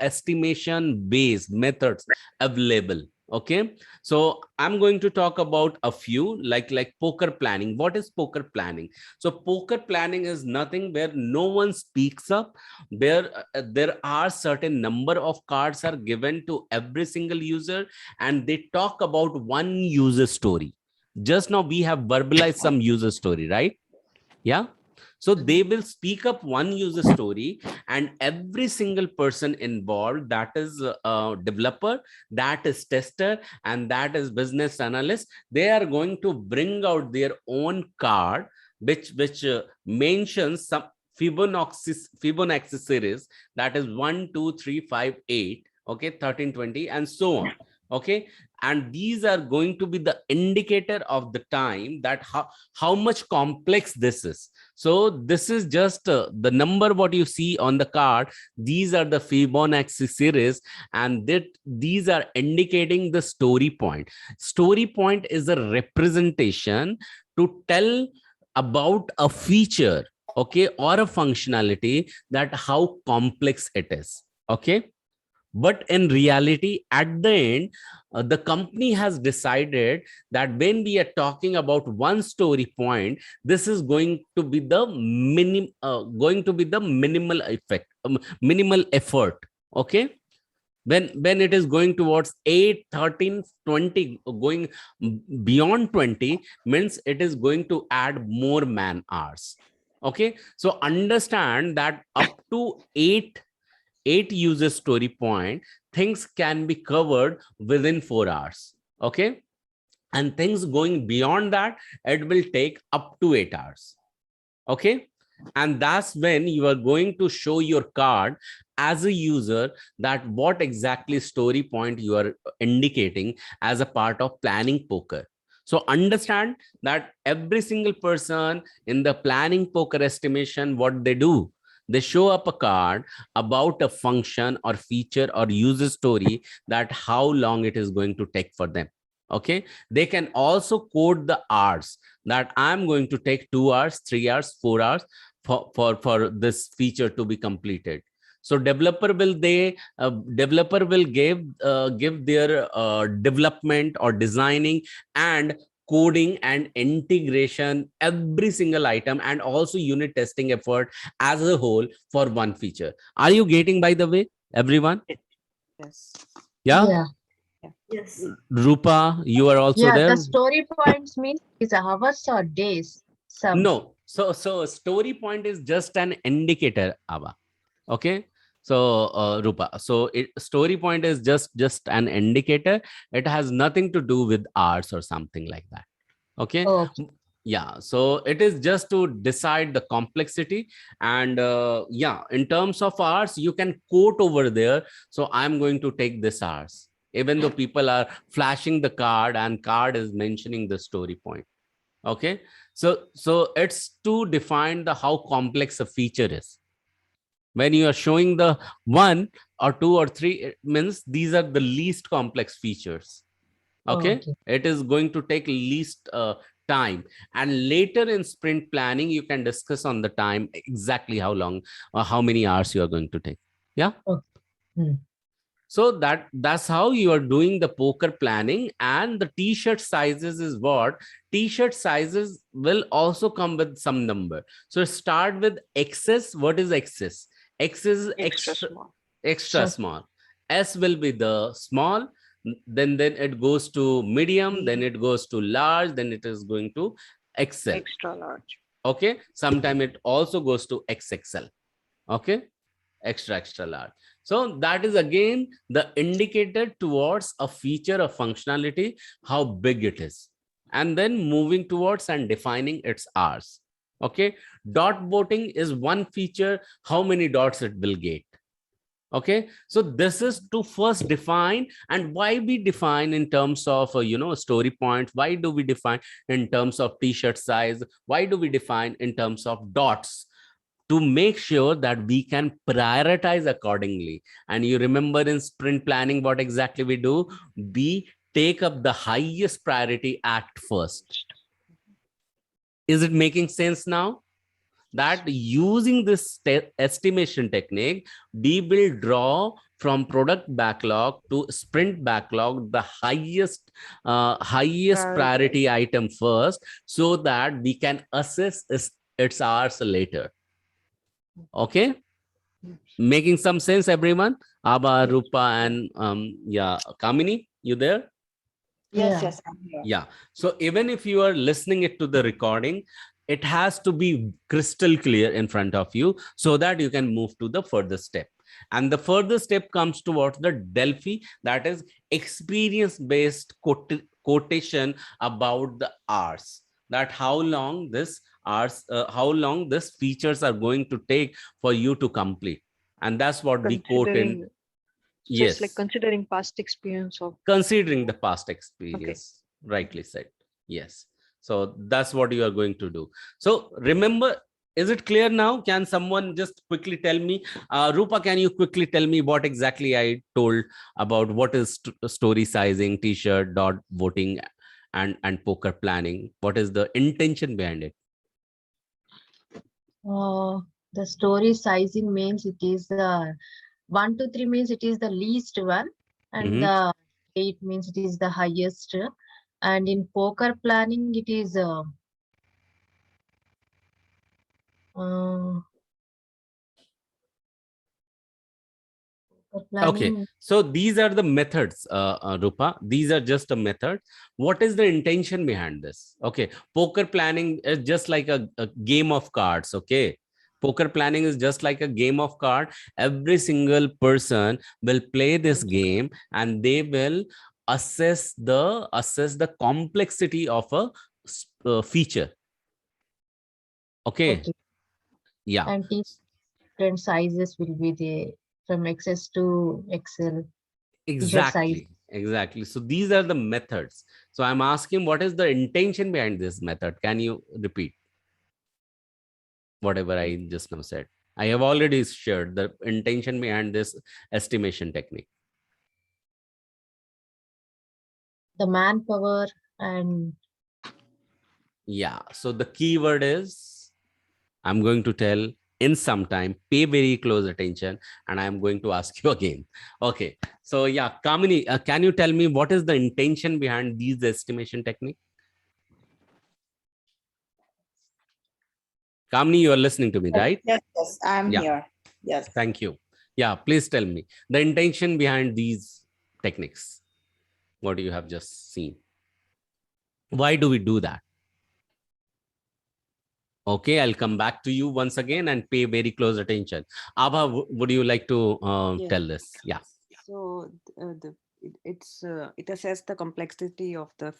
estimation based methods available. Okay, so I'm going to talk about a few, like poker planning. What is poker planning? So poker planning is nothing where no one speaks up. There are certain number of cards are given to every single user, and they talk about one user story. Just now we have verbalized some user story, right? Yeah. So they will speak up one user story, and every single person involved, that is a developer, that is tester, and that is business analyst, they are going to bring out their own card, which mentions some Fibonacci series, that is 1 2 3 5 8, okay, 13 20 and so on. Okay, and these are going to be the indicator of the time, that how much complex this is. So this is just the number what you see on the card. These are the Fibonacci series, and these are indicating the story point. Story point is a representation to tell about a feature, okay, or a functionality, that how complex it is. Okay, but in reality, at the end, the company has decided that when we are talking about one story point, this is going to be the minimal effect, minimal effort. Okay, when it is going towards 8 13 20, going beyond 20, means it is going to add more man hours. Okay, so understand that up to 8 user story point, things can be covered within 4 hours. Okay, and things going beyond that, it will take up to 8 hours. Okay, and that's when you are going to show your card as a user, that what exactly story point you are indicating as a part of planning poker. So understand that every single person in the planning poker estimation, what they do, they show up a card about a function or feature or user story, that how long it is going to take for them. Okay, they can also code the hours, that I'm going to take 2 hours, 3 hours, 4 hours for this feature to be completed. So developer will give their development or designing and coding and integration, every single item, and also unit testing effort as a whole for one feature. Are you getting, by the way, everyone? Yes. Yeah. Yes. Rupa, you are also Yeah, there? the story points means is hours or days. Some. No. So story point is just an indicator, Ava. Okay. So Rupa, so story point is just an indicator. It has nothing to do with hours or something like that. Okay. Okay. Yeah, so it is just to decide the complexity. And yeah, in terms of hours, you can quote over there. So I'm going to take this hours, even though people are flashing the card and card is mentioning the story point. Okay. So it's to define the how complex a feature is. When you are showing the 1 or 2 or 3, it means these are the least complex features. Okay. Okay. It is going to take least time, and later in sprint planning you can discuss on the time exactly how long or how many hours you are going to take. Yeah. Okay. Hmm. So that's how you are doing the poker planning. And the t-shirt sizes is what t-shirt sizes will also come with some number. So start with excess. What is excess? X is Extra extra small. extra Sure. small. S will be the small, then it goes to medium, then it goes to large, then it is going to XL. Extra large. Okay. Sometime it also goes to XXL. Okay. Extra large. So that is again the indicator towards a feature of functionality, how big it is, and then moving towards and defining its R's. Okay. Dot voting is one feature, how many dots it will get. Okay. So this is to first define. And why we define in terms of story points? Why do we define in terms of t-shirt size? Why do we define in terms of dots? To make sure that we can prioritize accordingly. And you remember in sprint planning what exactly we do? We take up the highest priority act first. Is it making sense now? That using this estimation technique, we will draw from product backlog to sprint backlog the highest priority item first, so that we can assess its hours later. Okay. Making some sense, everyone? Abha, Rupa, and yeah, Kamini, you there? Yes, Yeah. yes, I'm here. Yeah. So even if you are listening it to the recording, it has to be crystal clear in front of you so that you can move to the further step. And the further step comes towards the Delphi, that is experience-based quotation about the hours, that how long this hours, how long this features are going to take for you to complete. And that's what we quote in. Just like Yes. considering past experience of. Considering the past experience. Rightly said. Yes. So that's what you are going to do. So remember, is it clear now? Can someone just quickly tell me, Rupa, can you quickly tell me what exactly I told about what is story sizing, t-shirt, dot voting, and poker planning? What is the intention behind it? The story sizing means it is the 1 to 3 means it is the least one, and the 8 means it is the highest. And in poker planning, it is Okay, so these are the methods, Rupa. These are just a method. What is the intention behind this? Okay, poker planning is just like a game of cards. Okay, poker planning is just like a game of card. Every single person will play this game, and they will assess the complexity of a feature. Okay. Yeah. And different sizes will be there from XS to XL. Exactly. So these are the methods. So I'm asking, what is the intention behind this method? Can you repeat whatever I just now said? I have already shared the intention behind this estimation technique. The manpower and. Yeah. So the keyword is, I'm going to tell in some time, pay very close attention, and I'm going to ask you again. Okay. So yeah, Kamini, can you tell me what is the intention behind these estimation technique? Kamini, you are listening to me, right? Yes, yes, I'm Yeah. here. Yes. Thank you. Yeah, please tell me the intention behind these techniques. What you have just seen. Why do we do that? Okay, I'll come back to you once again and pay very close attention. Abha, would you like to Yes. tell this? Yeah. So it assess the complexity of the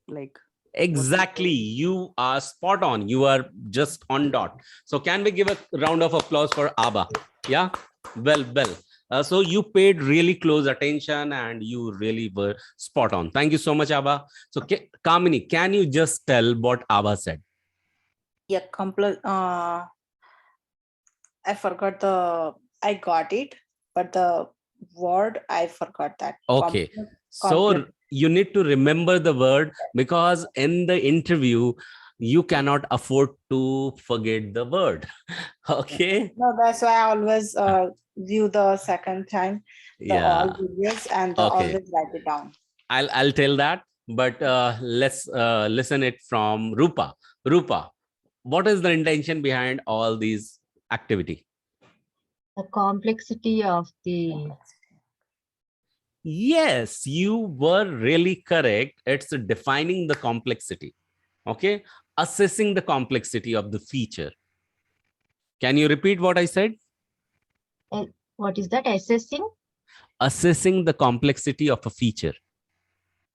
like. Exactly. You are spot on. You are just on dot. So can we give a round of applause for Abha? Yeah. Well. So you paid really close attention and you really were spot on. Thank you so much, Abha. So Kamini, can you just tell what Abha said? Yeah, I forgot I got it, but the word I forgot that. Okay. So you need to remember the word, because in the interview, you cannot afford to forget the word. Okay. No, that's why I always view the second time all videos and Okay. always write it down. I'll tell that, but let's listen it from Rupa. Rupa, what is the intention behind all these activity? The complexity of the. Yes, you were really correct. It's defining the complexity. Okay. Assessing the complexity of the feature. Can you repeat what I said? What is that? Assessing? Assessing the complexity of a feature.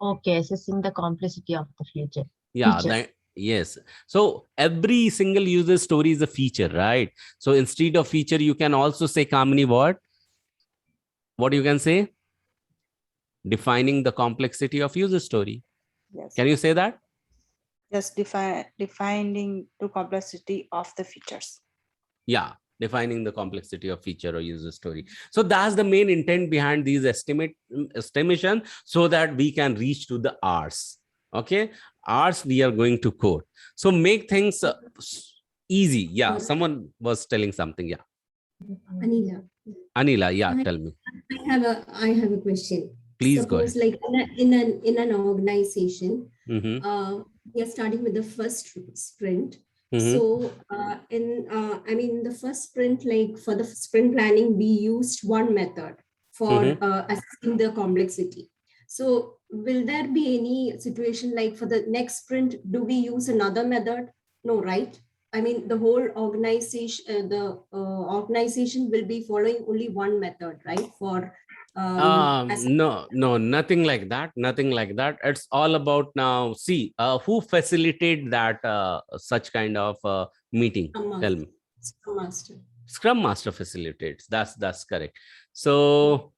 Okay, assessing the complexity of the feature. Yeah, yes. So every single user story is a feature, right? So instead of feature, you can also say, Kamini, what? What you can say? Defining the complexity of user story. Yes. Can you say that? Yes, defining the complexity of the features. Yeah, defining the complexity of feature or user story. So that's the main intent behind these estimation, so that we can reach to the R's. Okay, R's we are going to code. So make things easy. Yeah, someone was telling something. Yeah, Anila. Yeah, tell me. I have a question. Please go Suppose, ahead. like in an organization, we are starting with the first sprint. So I mean, the first sprint, like for the sprint planning, we used one method for assessing the complexity. So will there be any situation like for the next sprint, do we use another method? No, right? I mean, the whole organization, organization will be following only one method, right? For no, nothing like that. Nothing like that. It's all about now. See, who facilitate that such kind of meeting? Tell me. Scrum Master. Scrum Master facilitates. That's correct. So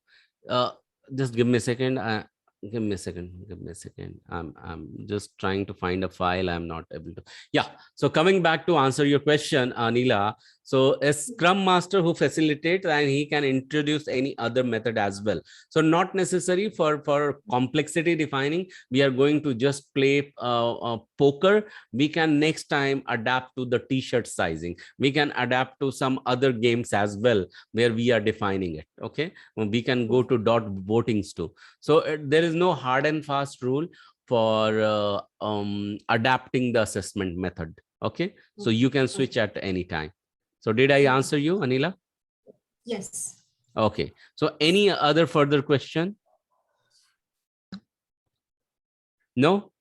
just give me a second. Give me a second. I'm just trying to find a file. I'm not able to. Yeah. So coming back to answer your question, Anila. So a Scrum Master who facilitates, and he can introduce any other method as well. So not necessary for complexity defining. We are going to just play poker. We can next time adapt to the t-shirt sizing. We can adapt to some other games as well where we are defining it. Okay. We can go to dot votings too. So there is no hard and fast rule for adapting the assessment method. Okay. So you can switch at any time. So did I answer you, Anila? Yes. Okay. So any other further question? No?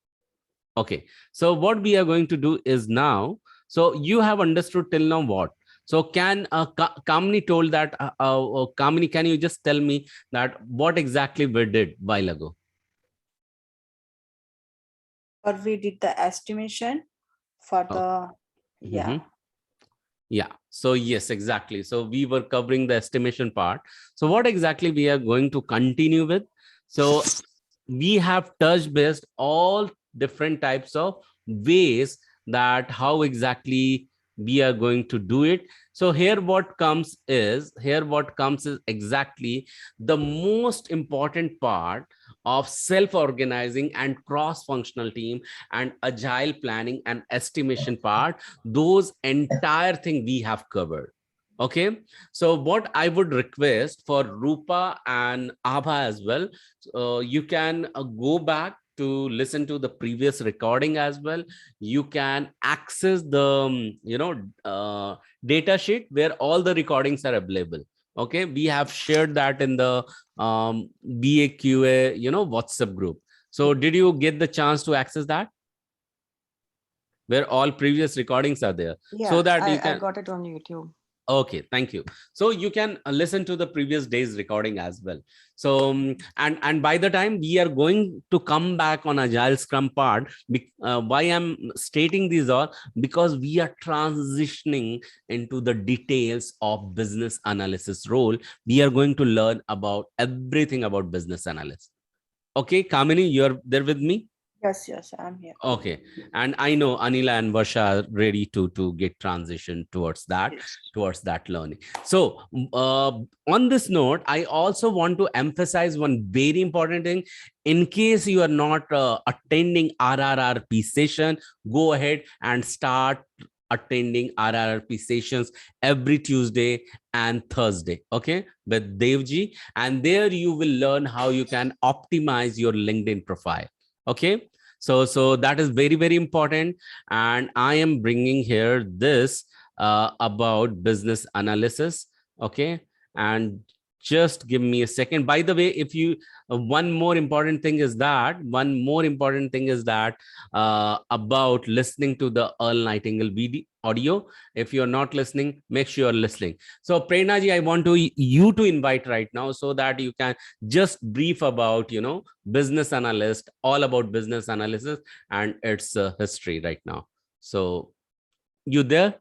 Okay. So what we are going to do is now, so you have understood till now what? So can Kamini told that, Kamini, can you just tell me that what exactly we did while ago? Or we did the estimation for the, Yeah. So yes, exactly. So we were covering the estimation part. So what exactly we are going to continue with? So we have touched based all different types of ways that how exactly we are going to do it. So here what comes is exactly the most important part of self-organizing and cross-functional team and agile planning and estimation part. Those entire thing we have covered. Okay, so what I would request for Rupa and Abha as well, you can go back to listen to the previous recording as well, you can access the data sheet where all the recordings are available. Okay, we have shared that in the BAQA WhatsApp group. So did you get the chance to access that, where all previous recordings are there? Yeah, So that you I can got it on YouTube. Okay, thank you. So you can listen to the previous day's recording as well. So and by the time we are going to come back on Agile Scrum part, why I'm stating these all, because we are transitioning into the details of business analysis role. We are going to learn about everything about business analyst. Okay, Kamini, you're there with me? Yes, I'm here. Okay, and I know Anila and Varsha are ready to get transition towards that, Yes. towards that learning. So on this note, I also want to emphasize one very important thing. In case you are not attending RRRP session, go ahead and start attending RRRP sessions every Tuesday and Thursday, okay, with Devji, and there you will learn how you can optimize your LinkedIn profile. Okay, so that is very, very important. And I am bringing here this about business analysis. Okay, and just give me a second. By the way, if you one more important thing is that about listening to the Earl Nightingale video audio. If you're not listening, make sure you're listening. So Prerna ji, I want you to invite right now, so that you can just brief about business analyst, all about business analysis and its history right now. So you there?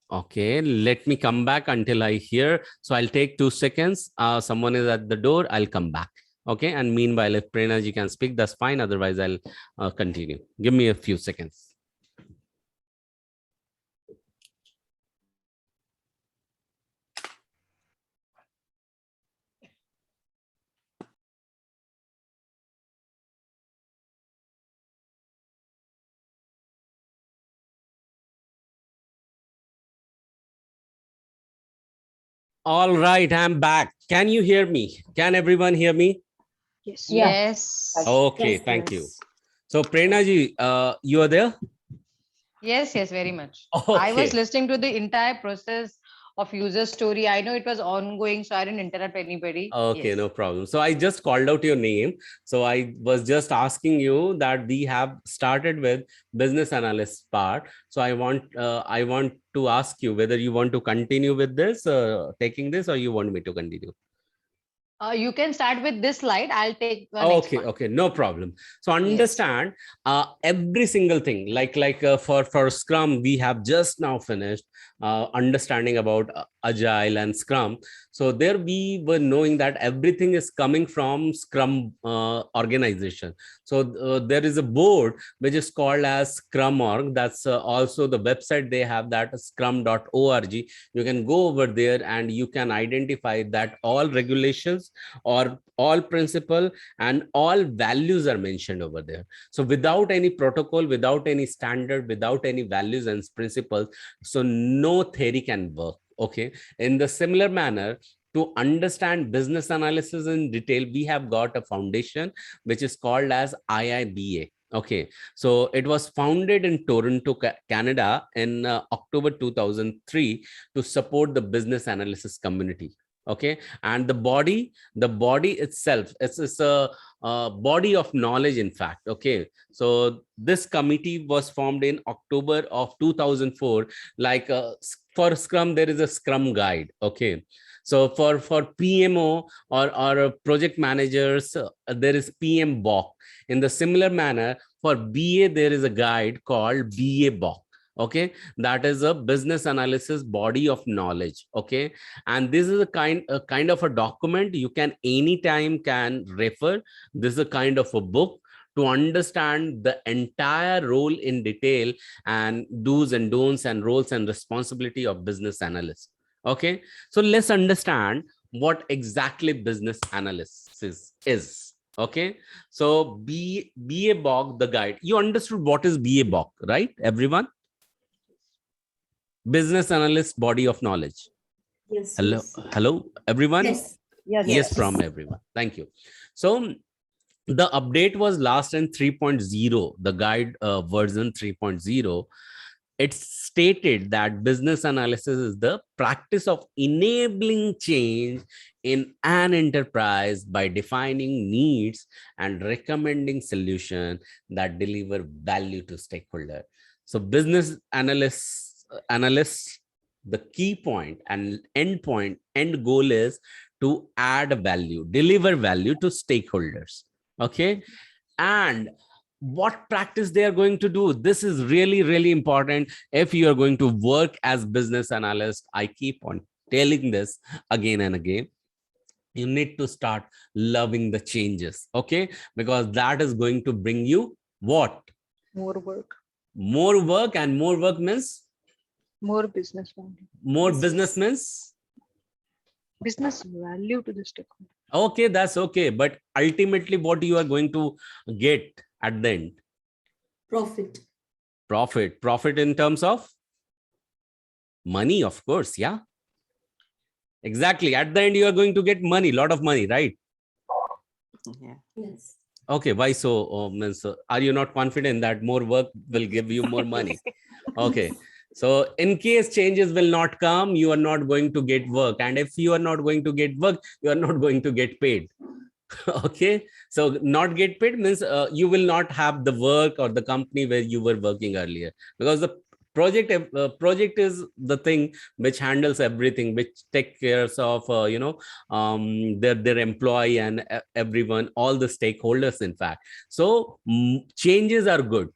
Okay, let me come back until I hear. So I'll take 2 seconds. Someone is at the door. I'll come back. Okay, and meanwhile, if Prerna ji can speak, that's fine. Otherwise, I'll continue. Give me a few seconds. All right, I'm back. Can you hear me? Can everyone hear me? Yes. Yes. Okay, Yes, thank you. yes. So Prerna ji, you are there? Yes, very much. I was Okay. listening to the entire process of user story. I know it was ongoing, so I didn't interrupt anybody. Okay, Yes. no problem. So I just called out your name. So I was just asking you that we have started with business analyst part. So I want to ask you whether you want to continue with this, taking this, or you want me to continue. You can start with this slide. I'll take the next Okay, one. okay, no problem. So Yes. understand every single thing, like for Scrum, we have just now finished understanding about Agile and Scrum. So there we were knowing that everything is coming from Scrum organization. So there is a board which is called as Scrum org. That's also the website they have, that scrum.org. You can go over there and you can identify that all regulations or all principle and all values are mentioned over there. So without any protocol, without any standard, without any values and principles, so no theory can work. Okay, in the similar manner, to understand business analysis in detail, we have got a foundation which is called as IIBA. Okay, so it was founded in Toronto, Canada in October 2003 to support the business analysis community. Okay, and the body itself, it's a body of knowledge, in fact. Okay, so this committee was formed in October of 2004. Like for Scrum, there is a Scrum guide. Okay, so for PMO or project managers, there is PMBOK. In the similar manner, for BA, there is a guide called BABOK. Okay, that is a business analysis body of knowledge. Okay, and this is a kind of a document you can anytime can refer. This is a kind of a book to understand the entire role in detail and do's and don'ts and roles and responsibility of business analyst. Okay, so let's understand what exactly business analysis is. Okay, so BABOK, the guide. You understood what is BABOK, right, everyone? Business analyst body of knowledge. Yes, Hello, yes. hello, everyone. Yes. Yes. Yes, from everyone. Thank you. So the update was last in 3.0, the guide version 3.0. It stated that business analysis is the practice of enabling change in an enterprise by defining needs and recommending solutions that deliver value to stakeholder. So business analysts, the key point and end goal is to add value, deliver value to stakeholders. Okay. And what practice they are going to do, this is really, really important. If you are going to work as business analyst, I keep on telling this again and again, you need to start loving the changes. Okay, because that is going to bring you what? More work, More work, and more work means more business value. more Yes, business yes. means Business value to the stakeholder. okay, that's okay, but ultimately what you are going to get at the end? Profit. Profit in terms of money, of course. Yeah, exactly. At the end you are going to get money, lot of money, right? Yeah. Yes. Okay, why so? Means, are you not confident that more work will give you more money? Okay, so in case changes will not come, you are not going to get work, and if you are not going to get work, you are not going to get paid. Okay, so not get paid means you will not have the work or the company where you were working earlier, because the project is the thing which handles everything, which take cares of their employee and everyone, all the stakeholders, in fact. So changes are good.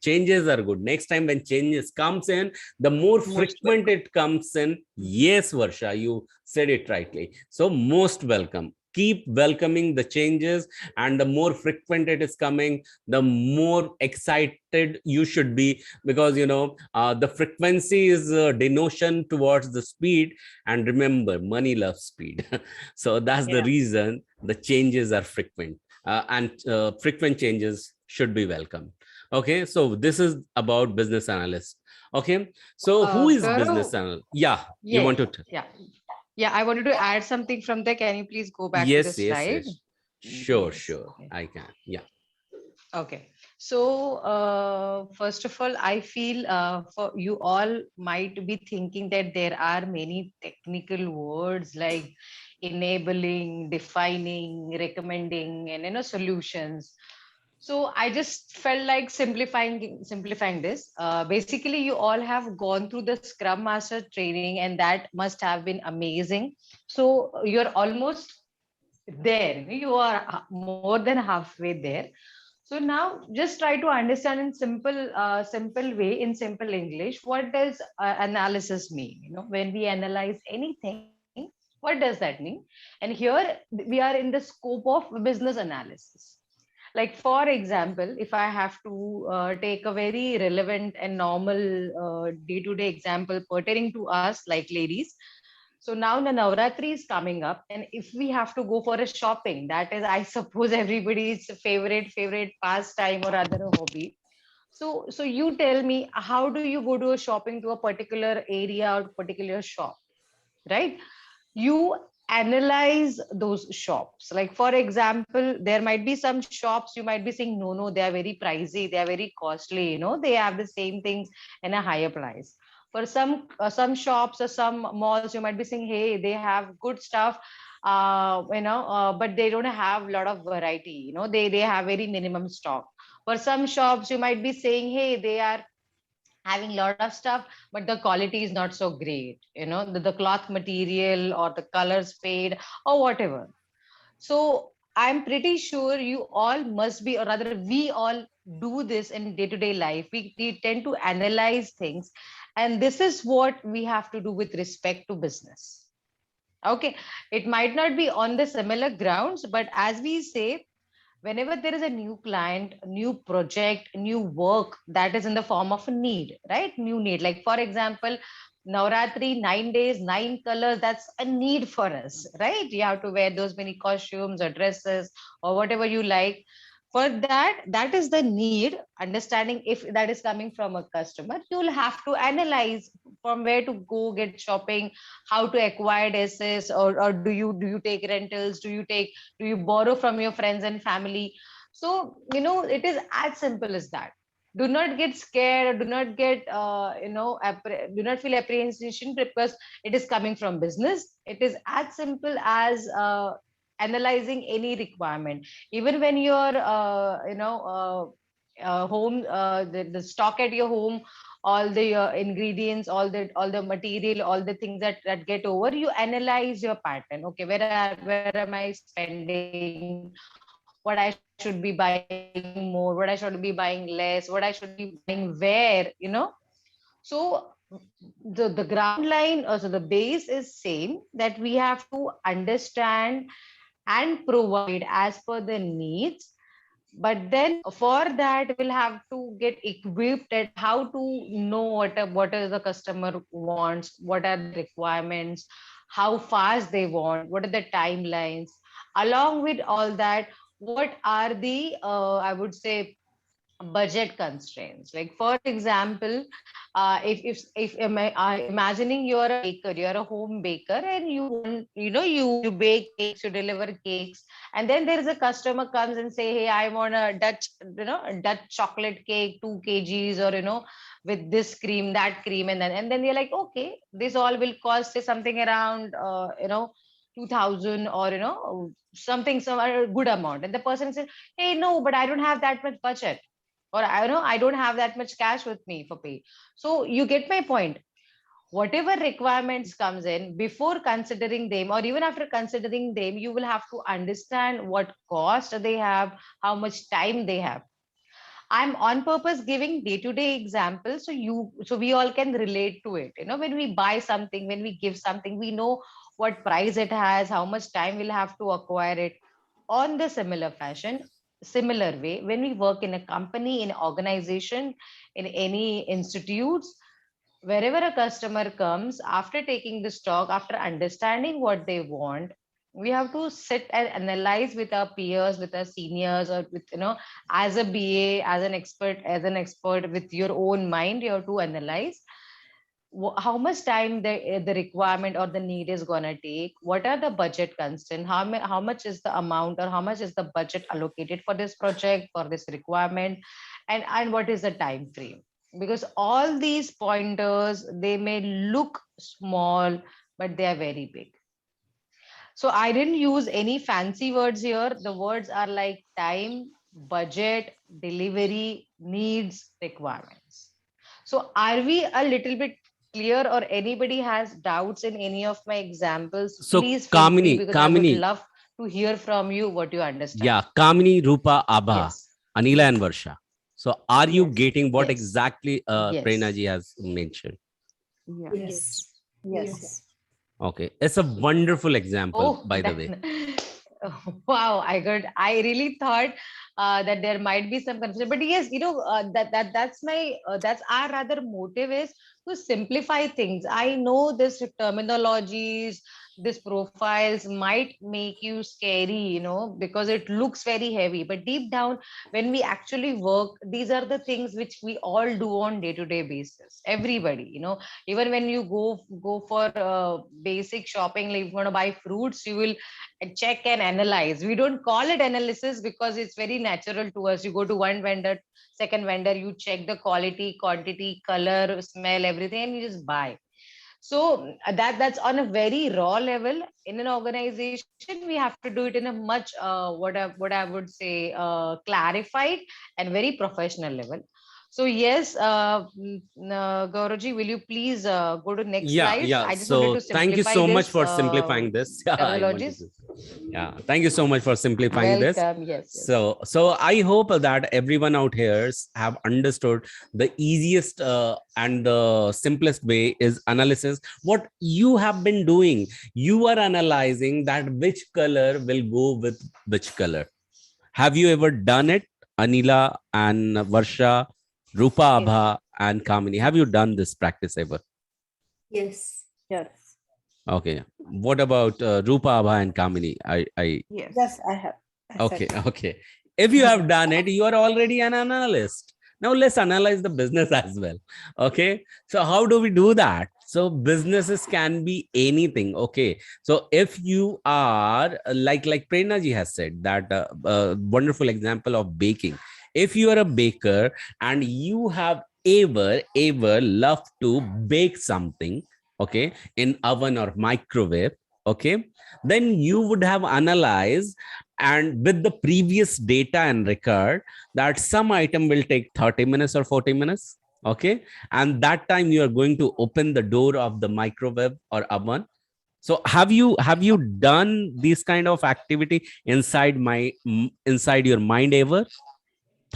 Next time when changes comes in, the more Most frequent it comes in. Yes, Varsha, you said it rightly. So most welcome, keep welcoming the changes, and the more frequent it is coming, the more excited you should be, because the frequency is a denotion towards the speed, and remember, money loves speed. So that's the Yeah. reason the changes are frequent, and frequent changes should be welcome. Okay, so this is about business analyst. Okay, so who is business Gaurav, analyst? Yeah, you yeah, want to yeah. Yeah, I wanted to add something from there. Can you please go back to the yes, yes, slide? yes. Sure, Yes. sure. Okay. I can. Yeah. Okay. So, first of all, I feel for you all might be thinking that there are many technical words like enabling, defining, recommending, and solutions. So I just felt like simplifying this. Basically, you all have gone through the Scrum Master training, and that must have been amazing. So you're almost there. You are more than halfway there. So now just try to understand in simple way, in simple English, what does analysis mean? When we analyze anything, what does that mean? And here we are in the scope of business analysis. Like for example, if I have to take a very relevant and normal day-to-day example pertaining to us like ladies. So now the Navratri is coming up, and if we have to go for a shopping, that is, I suppose, everybody's favorite pastime or other hobby. So you tell me, how do you go to a shopping to a particular area or particular shop, right? You analyze those shops. Like for example, there might be some shops you might be saying, no, they are very pricey, they are very costly. They have the same things in a higher price. For some shops or some malls, you might be saying, hey, they have good stuff, but they don't have a lot of variety. They have very minimum stock. For some shops, you might be saying, hey, they are having a lot of stuff, but the quality is not so great. The cloth material or the colors fade or whatever. So I'm pretty sure you all must be, or rather we all do this in day-to-day life. We tend to analyze things, and this is what we have to do with respect to business. Okay, it might not be on the similar grounds, but as we say, whenever there is a new client, new project, new work, that is in the form of a need, right? New need. Like for example, Navratri, 9 days, 9 colors, that's a need for us, right? You have to wear those many costumes or dresses or whatever you like. For that, that is the need. Understanding if that is coming from a customer, you will have to analyze from where to go get shopping, how to acquire assets, or do you take rentals, do you borrow from your friends and family. So it is as simple as that. Do not get scared, or do not get do not feel apprehension because it is coming from business. It is as simple as analyzing any requirement. Even when you're home, the stock at your home, all the ingredients, all the material, all the things that get over, you analyze your pattern. Okay, where am I spending, what I should be buying more, what I should be buying less, what I should be buying where, so the ground line, also the base is same, that we have to understand and provide as per the needs. But then for that, we'll have to get equipped at how to know what is the customer wants, what are the requirements, how fast they want, what are the timelines. Along with all that, what are the I would say budget constraints. Like for example, if imagining you're a baker, you're a home baker, and you want, you bake cakes, you deliver cakes, and then there is a customer comes and say, hey, I want a Dutch chocolate cake, 2 kgs, or with this cream, that cream, and then you're like, okay, this all will cost say something around 2000, or something, some a good amount. And the person says, hey, no, but I don't have that much budget, or I don't have that much cash with me for pay. So you get my point. Whatever requirements comes in, before considering them, or even after considering them, you will have to understand what cost they have, how much time they have. I'm on purpose giving day-to-day examples so we all can relate to it. When we buy something, when we give something, we know what price it has, how much time we'll have to acquire it. On the similar way, when we work in a company, in an organization, in any institutes, wherever a customer comes, after taking the stock, after understanding what they want, we have to sit and analyze with our peers, with our seniors, or with as a BA, as an expert with your own mind, you have to analyze how much time the requirement or the need is going to take, what are the budget constraints, how much is the amount, or how much is the budget allocated for this project, for this requirement, and what is the time frame. Because all these pointers, they may look small, but they are very big. So I didn't use any fancy words here. The words are like time, budget, delivery, needs, requirements. So are we a little bit clear, or anybody has doubts in any of my examples? So Please feel free, Kamini, because I would Kamini, love to hear from you what you understand. yeah, Kamini, Rupa, Abha, Yes. Anila, and Varsha. So are you Yes. getting what Yes. exactly Yes. Prerna ji has mentioned? Yeah. Yes. Yes. Okay, it's a wonderful example, by the way. Wow, I really thought that there might be some confusion, but yes, that's our rather motive is to simplify things. I know this terminologies, this profiles might make you scary, because it looks very heavy, but deep down, when we actually work, these are the things which we all do on day-to-day basis. Everybody, even when you go for basic shopping, like you want to buy fruits, you will check and analyze. We don't call it analysis because it's very natural to us. You go to one vendor, second vendor, you check the quality, quantity, color, smell, everything, and you just buy. So that's on a very raw level. In an organization, we have to do it in a much what I would say clarified and very professional level. So yes, Gauraji, will you please go to next slide? Yeah. I just wanted So to thank you simplify so much this, for simplifying this. Yeah, I wanted terminologies. to. Yeah, thank you so much for simplifying this. Welcome. Yes. So I hope that everyone out here have understood the easiest and the simplest way is analysis. What you have been doing, you are analyzing that which color will go with which color. Have you ever done it, Anila and Varsha, Rupa, Yes. Abha, and Kamini? Have you done this practice ever? Yes. Yes. Okay. What about Rupa, Abha, and Kamini? Yes. Yes, I have. I said Okay. If you have done it, you are already an analyst. Now let's analyze the business as well. Okay. So how do we do that? So businesses can be anything. Okay. So if you are like Prerna ji has said that wonderful example of baking. If you are a baker and you have ever loved to bake something, okay, in oven or microwave, okay, then you would have analyzed and with the previous data and record that some item will take 30 minutes or 40 minutes, okay, and that time you are going to open the door of the microwave or oven. So have you done this kind of activity inside your mind ever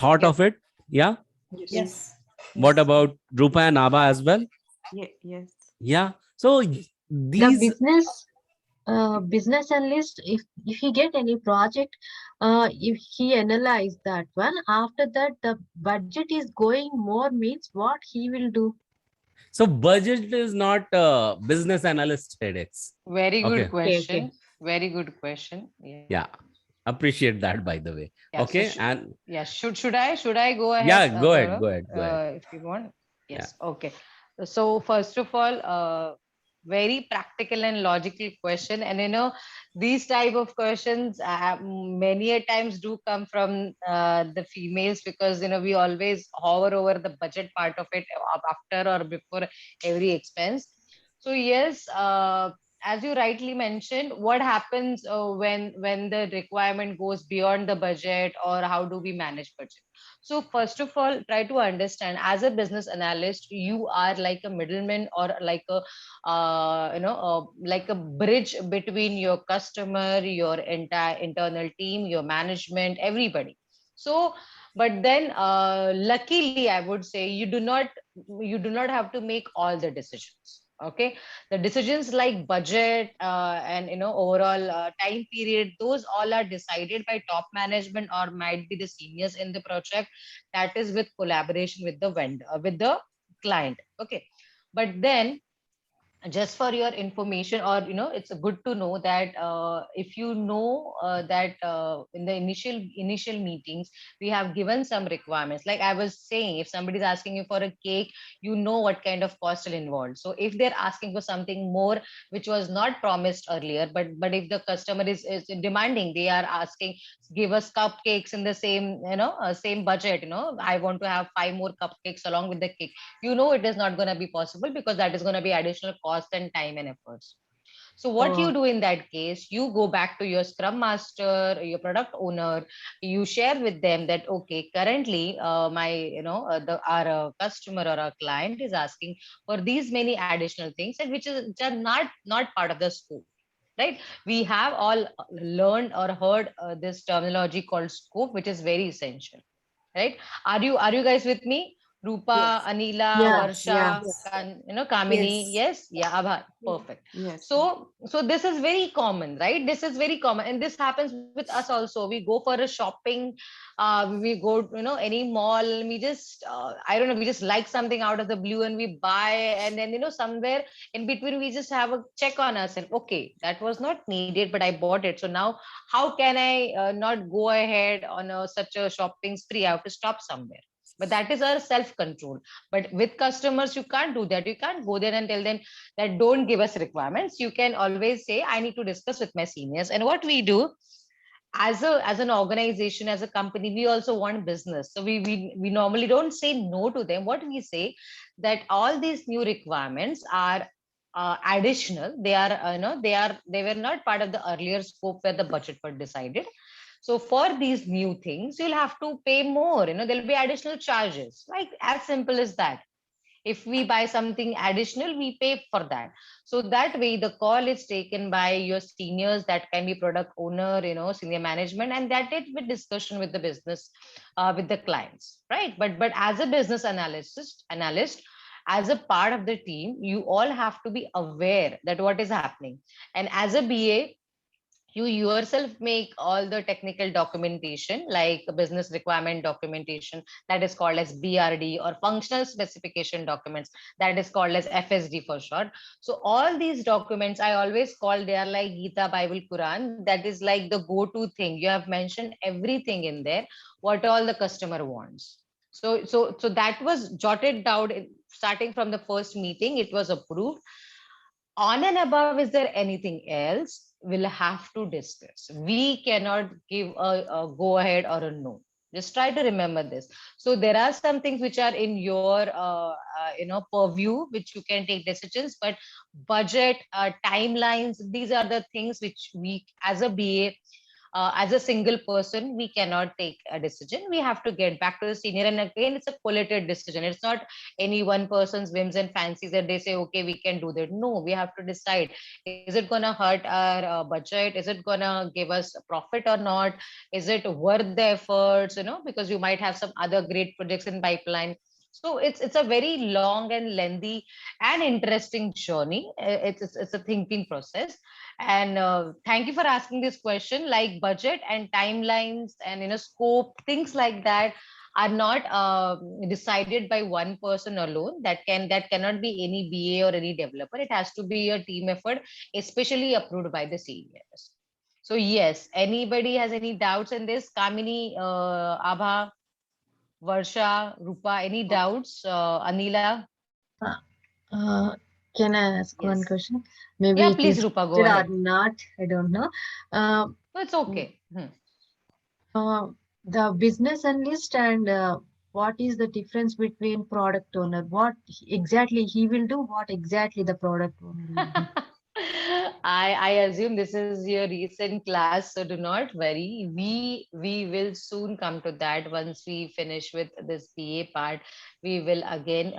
thought Yes. of it? Yeah. Yes. What Yes. about Rupa and Abha as well? Yes. Yeah. So The these, business analyst, if he get any project, if he analyze that one, after that the budget is going more, means what he will do? so budget is not business analyst headaches. Very good Okay. Okay. question. Very good question. Yeah. Yeah. Appreciate that, by the way. Yeah. So Okay. And yeah, should I go ahead, yeah, go ahead, Gaurav, go ahead, go ahead. if you want? Yeah. Yes. Okay. So first of all, very practical and logical question, and these type of questions many a times do come from the females, because we always hover over the budget part of it after or before every expense. So yes, as you rightly mentioned, what happens when the requirement goes beyond the budget, or how do we manage budget? So first of all, try to understand, as a business analyst, you are like a middleman, or like a like a bridge between your customer, your entire internal team, your management, everybody. So but then luckily, I would say, you do not have to make all the decisions. Okay, the decisions like budget, and overall time period, those all are decided by top management, or might be the seniors in the project. That is with collaboration with the vendor, with the client. Okay, but then, just for your information, or it's good to know that, if that in the initial meetings, we have given some requirements. Like I was saying, if somebody is asking you for a cake, what kind of cost will involved. So if they're asking for something more, which was not promised earlier, but if the customer is demanding, they are asking, give us cupcakes in the same same budget. I want to have 5 more cupcakes along with the cake. It is not going to be possible, because that is going to be additional cost and time and efforts. So what you Oh, do in that case, you go back to your scrum master, your product owner, you share with them that, okay, currently my our customer or our client is asking for these many additional things, and which are not part of the scope, right? We have all learned or heard this terminology called scope, which is very essential, right? Are you guys with me? Rupa, Yes. Anila, yeah, yeah. Varsha, Yes. Kamini. Yes. Yes, yeah, Abha. Yeah. Perfect. Yes. So this is very common, right? This is very common, and this happens with us also. We go for a shopping, we go, any mall, and we just, I don't know, we just like something out of the blue, and we buy, and then somewhere in between we just have a check on ourselves. Okay, that was not needed, but I bought it. So now, how can I not go ahead on such a shopping spree? I have to stop somewhere. But that is our self control. But with customers, you can't do that. You can't go there and tell them that don't give us requirements. You can always say, I need to discuss with my seniors. And what we do, as an organization, as a company, we also want business. So we normally don't say no to them. What we say, that all these new requirements are additional. They are, they were not part of the earlier scope where the budget was decided. So for these new things, you'll have to pay more. There'll be additional charges. Like, as simple as that. If we buy something additional, we pay for that. So that way, the call is taken by your seniors. That can be product owner, senior management, and that it with discussion with the business, with the clients, right? But as a business analyst, as a part of the team, you all have to be aware that what is happening. And as a BA, you yourself make all the technical documentation like business requirement documentation, that is called as BRD, or functional specification documents, that is called as FSD for short. So all these documents I always call, they are like Gita, Bible, Quran. That is like the go-to thing. You have mentioned everything in there, what all the customer wants. So that was jotted down starting from the first meeting. It was approved. On and above, is there anything else? We'll have to discuss. We cannot give a go ahead or a no. Just try to remember this. So there are some things which are in your purview, which you can take decisions, but budget, timelines, these are the things which we as a BA, as a single person, we cannot take a decision. We have to get back to the senior. And again, it's a collated decision. It's not any one person's whims and fancies that they say, okay, we can do that. No, we have to decide, is it going to hurt our budget? Is it going to give us a profit or not? Is it worth the efforts? Because you might have some other great projects in pipeline. So it's a very long and lengthy and interesting journey. It's a thinking process. And thank you for asking this question. Like budget and timelines and scope, things like that are not decided by one person alone. That cannot be any BA or any developer. It has to be a team effort, especially approved by the seniors. So yes, anybody has any doubts in this? Kamini, Abha, Varsha, Rupa, any doubts? Anila? Uh, uh, can I ask one Yes. question? Maybe Yeah, it please, is Rupa, go good or ahead. not. I don't know. No, it's okay. The business analyst and what is the difference between product owner? What exactly he will do? What exactly the product owner will do? I assume this is your recent class, so do not worry. We will soon come to that. Once we finish with this BA part, we will again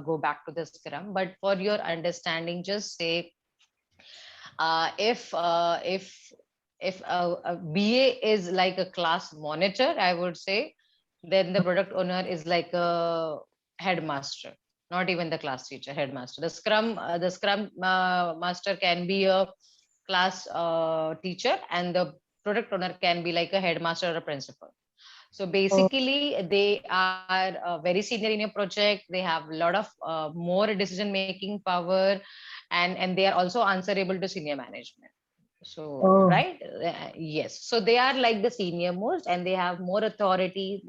go back to the Scrum. But for your understanding, just say if a BA is like a class monitor, I would say, then the product owner is like a headmaster, not even the class teacher, headmaster. The Scrum master can be a class teacher, and the product owner can be like a headmaster or a principal. So basically, they are very senior in your project. They have a lot of more decision making power, and they are also answerable to senior management. So Oh, right, yes. So they are like the senior most, and they have more authority.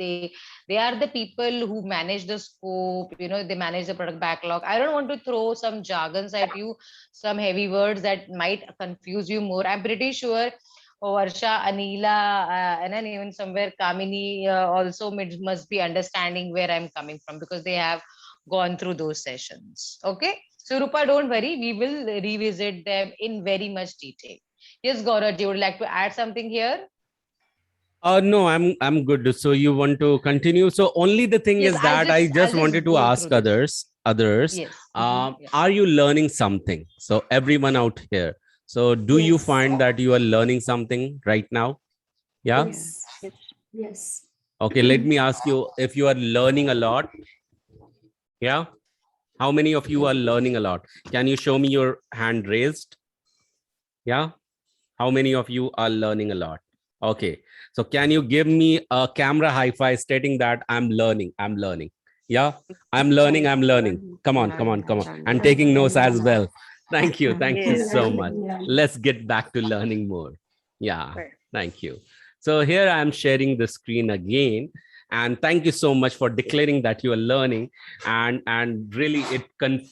They are the people who manage the scope. They manage the product backlog. I don't want to throw some jargons at you, some heavy words that might confuse you more. I'm pretty sure Varsha, Anila, and then even somewhere Kamini also must be understanding where I'm coming from, because they have gone through those sessions. Okay. So Rupa, don't worry. We will revisit them in very much detail. Yes, Gaurav, you would like to add something here? No, I'm good. So you want to continue? So only the thing Yes, is that I I'll just just wanted to go ask through this. others, Yes. Yeah. are you learning something? So everyone out here. So do you Yes. find that you are learning something right now? Yeah. Yes. Yes. Okay. Let me ask you if you are learning a lot. Yeah. How many of you are learning a lot? Can you show me your hand raised? Yeah. How many of you are learning a lot? Okay. So can you give me a camera high five stating that I'm learning? I'm learning. Yeah. I'm learning. I'm learning. Come on, come on, come on. And taking notes as well. Thank you. Thank you Yes. so much. Learning. Let's get back to learning more. Yeah. Right. Thank you. So here I'm sharing the screen again. And thank you so much for declaring that you are learning. And really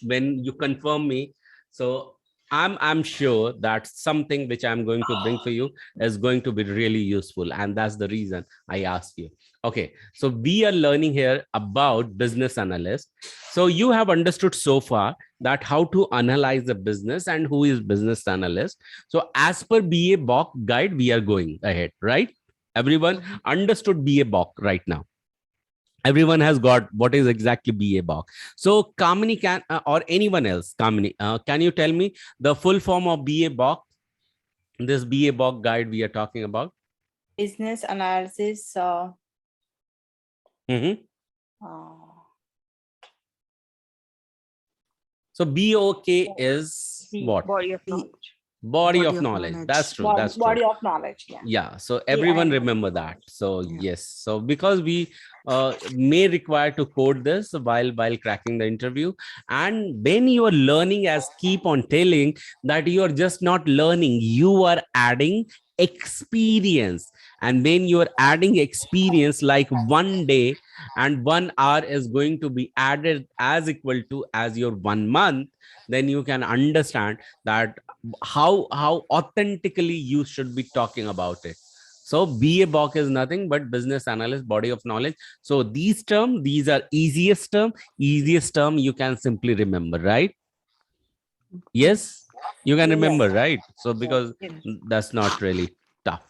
when you confirm me, so I'm sure that something which I'm going to bring for you is going to be really useful, and that's the reason I asked you. Okay, so we are learning here about business analyst. So you have understood so far that how to analyze the business and who is business analyst. So as per BA BOK guide, we are going ahead, right? Everyone understood BA BOK right now. Everyone has got what is exactly BA BOK. So Kamini can or anyone else, Kamini, can you tell me the full form of BA BOK? This BA BOK guide we are talking about. Business analysis. Mhm. Uh, So BOK is The what? body of B- knowledge. Body of knowledge. That's true. That's true. Body of knowledge. Yeah. Yeah, so everyone know. remember that. So Yeah. yes, so because we may require to code this while cracking the interview, and when you are learning, as keep on telling, that you are just not learning, you are adding experience. And when you are adding experience, like 1 day and 1 hour is going to be added as equal to as your 1 month, then you can understand that how authentically you should be talking about it. So BA-BOK is nothing but business analyst, body of knowledge. So these are easiest term you can simply remember, right? Yes, you can remember, right? So because Yes. that's not really tough.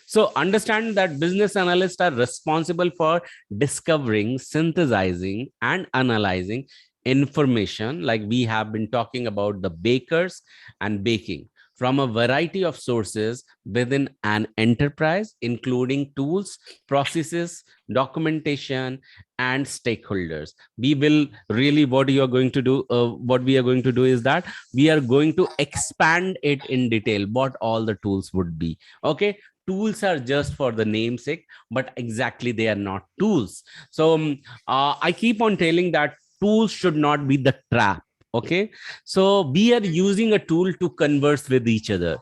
So understand that business analysts are responsible for discovering, synthesizing, and analyzing information, like we have been talking about the bakers and baking, from a variety of sources within an enterprise, including tools, processes, documentation, and stakeholders. We will really, what you are going to do, what we are going to do is that we are going to expand it in detail, what all the tools would be. Okay, tools are just for the namesake, but exactly they are not tools. So I keep on telling that tools should not be the trap. Okay, so we are using a tool to converse with each other.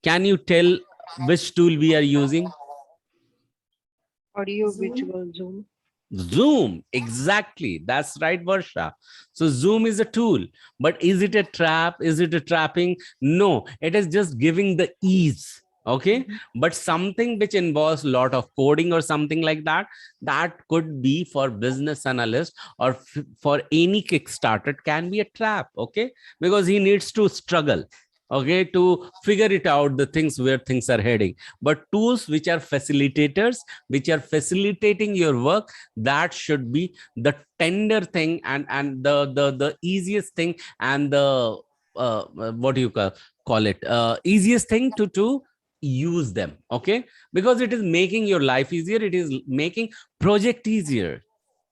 Can you tell which tool we are using? Audio Zoom. visual Zoom. Zoom, exactly. That's right, Varsha. So Zoom is a tool, but is it a trap? Is it a trapping? No, it is just giving the ease. Okay, but something which involves a lot of coding or something like that, that could be for business analyst or for any Kickstarter, can be a trap. Okay, because he needs to struggle, okay, to figure it out, the things where things are heading. But tools which are facilitators, which are facilitating your work, that should be the tender thing, and the easiest thing, and the what do you call it, easiest thing to use them. Okay, because it is making your life easier, it is making project easier.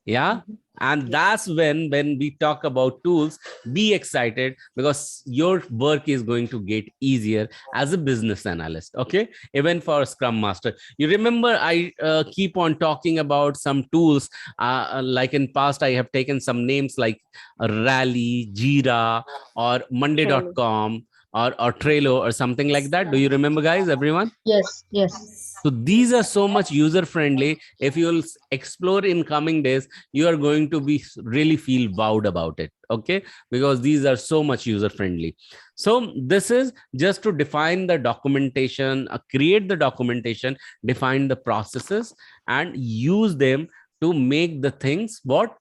Yeah, and that's when we talk about tools, be excited, because your work is going to get easier as a business analyst. Okay, even for Scrum Master, you remember I keep on talking about some tools, like in past I have taken some names like Rally, Jira, or Monday.com, or Trello, or something like that. Do you remember, guys, everyone? Yes, yes. Yes. So these are so much user friendly. If you'll explore in coming days, you are going to be really feel wowed about it. Okay, because these are so much user friendly. So this is just to define the documentation, create the documentation, define the processes, and use them to make the things what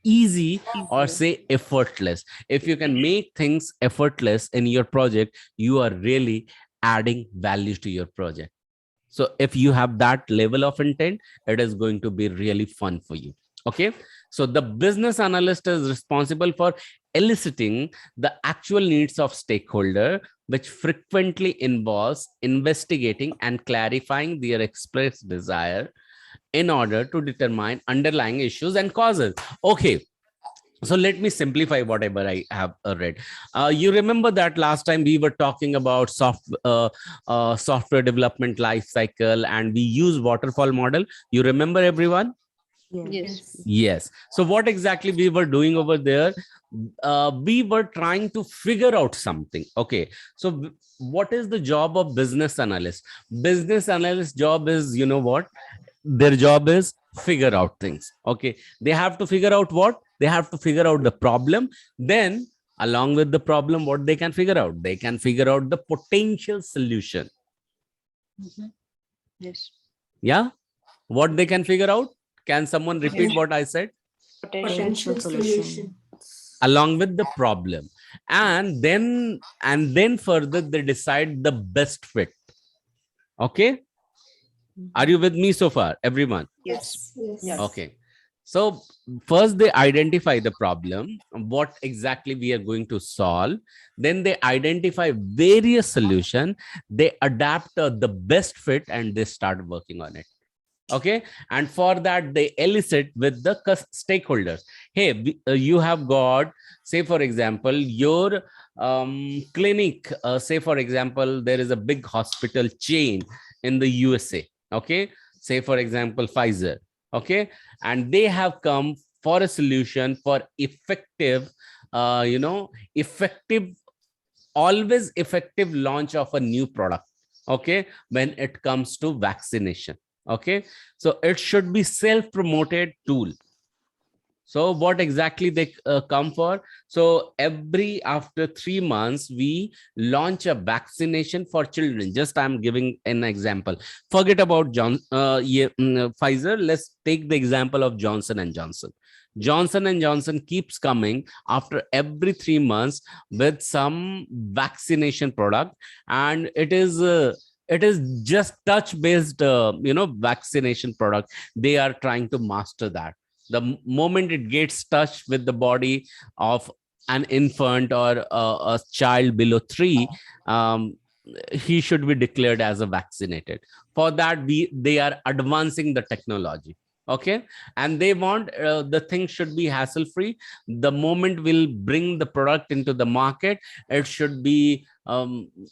easy, or say effortless. If you can make things effortless in your project, you are really adding value to your project. So if you have that level of intent, it is going to be really fun for you. Okay, so the business analyst is responsible for eliciting the actual needs of stakeholder, which frequently involves investigating and clarifying their expressed desire in order to determine underlying issues and causes. Okay, so let me simplify whatever I have read. You remember that last time we were talking about software development life cycle, and we use waterfall model. You remember, everyone? Yes. Yes. Yes. So what exactly we were doing over there? We were trying to figure out something. Okay. So what is the job of business analyst? Business analyst job is, you know what? Their job is figure out things. Okay, they have to figure out what? They have to figure out the problem. Then along with the problem, what they can figure out? They can figure out the potential solution. Yes. Yeah, what they can figure out? Can someone repeat what I said? Potential solution. Along with the problem, and then further they decide the best fit. Okay, are you with me so far, everyone? Yes. Yes. Okay, so first they identify the problem, what exactly we are going to solve. Then they identify various solutions, they adapt the best fit, and they start working on it. Okay, and for that they elicit with the stakeholders. Hey, you have got, say for example, your clinic, say for example, there is a big hospital chain in the USA. Okay, say for example Pfizer. Okay, and they have come for a solution for effective, effective, always effective launch of a new product. Okay, when it comes to vaccination. Okay, so it should be self-promoted tool. So what exactly they come for? So every after 3 months, we launch a vaccination for children. Just I'm giving an example. Forget about Pfizer. Let's take the example of Johnson and Johnson. Johnson and Johnson keeps coming after every 3 months with some vaccination product, and it is just touch based, vaccination product. They are trying to master that. The moment it gets touched with the body of an infant or a child below 3, he should be declared as a vaccinated. For that, they are advancing the technology. Okay, and they want the thing should be hassle free. The moment we'll bring the product into the market, it should be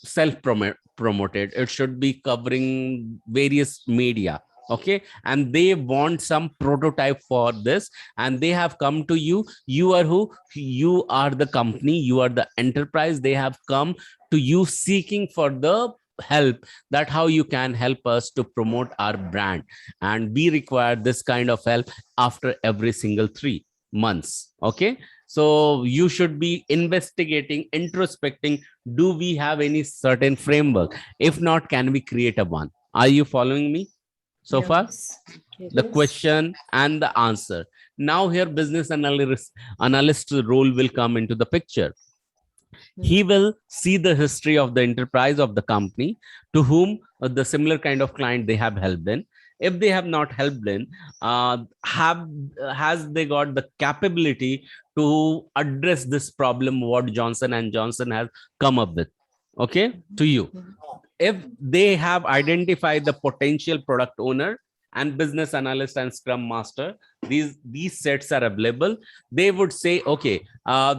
self promoted. It should be covering various media. Okay, and they want some prototype for this, and they have come to you. You are who? You are the company, you are the enterprise. They have come to you seeking for the help, that how you can help us to promote our brand, and we require this kind of help after every single 3 months. Okay, so you should be investigating, introspecting, do we have any certain framework? If not, can we create a one? Are you following me so Yeah. far? Yes. The Yes. question and the answer. Now here business analyst role will come into the picture. He will see the history of the enterprise of the company to whom the similar kind of client they have helped in. If they have not helped in, has they got the capability to address this problem what Johnson and Johnson has come up with? Okay, to you. If they have identified the potential product owner and business analyst and scrum master, these sets are available. They would say, okay,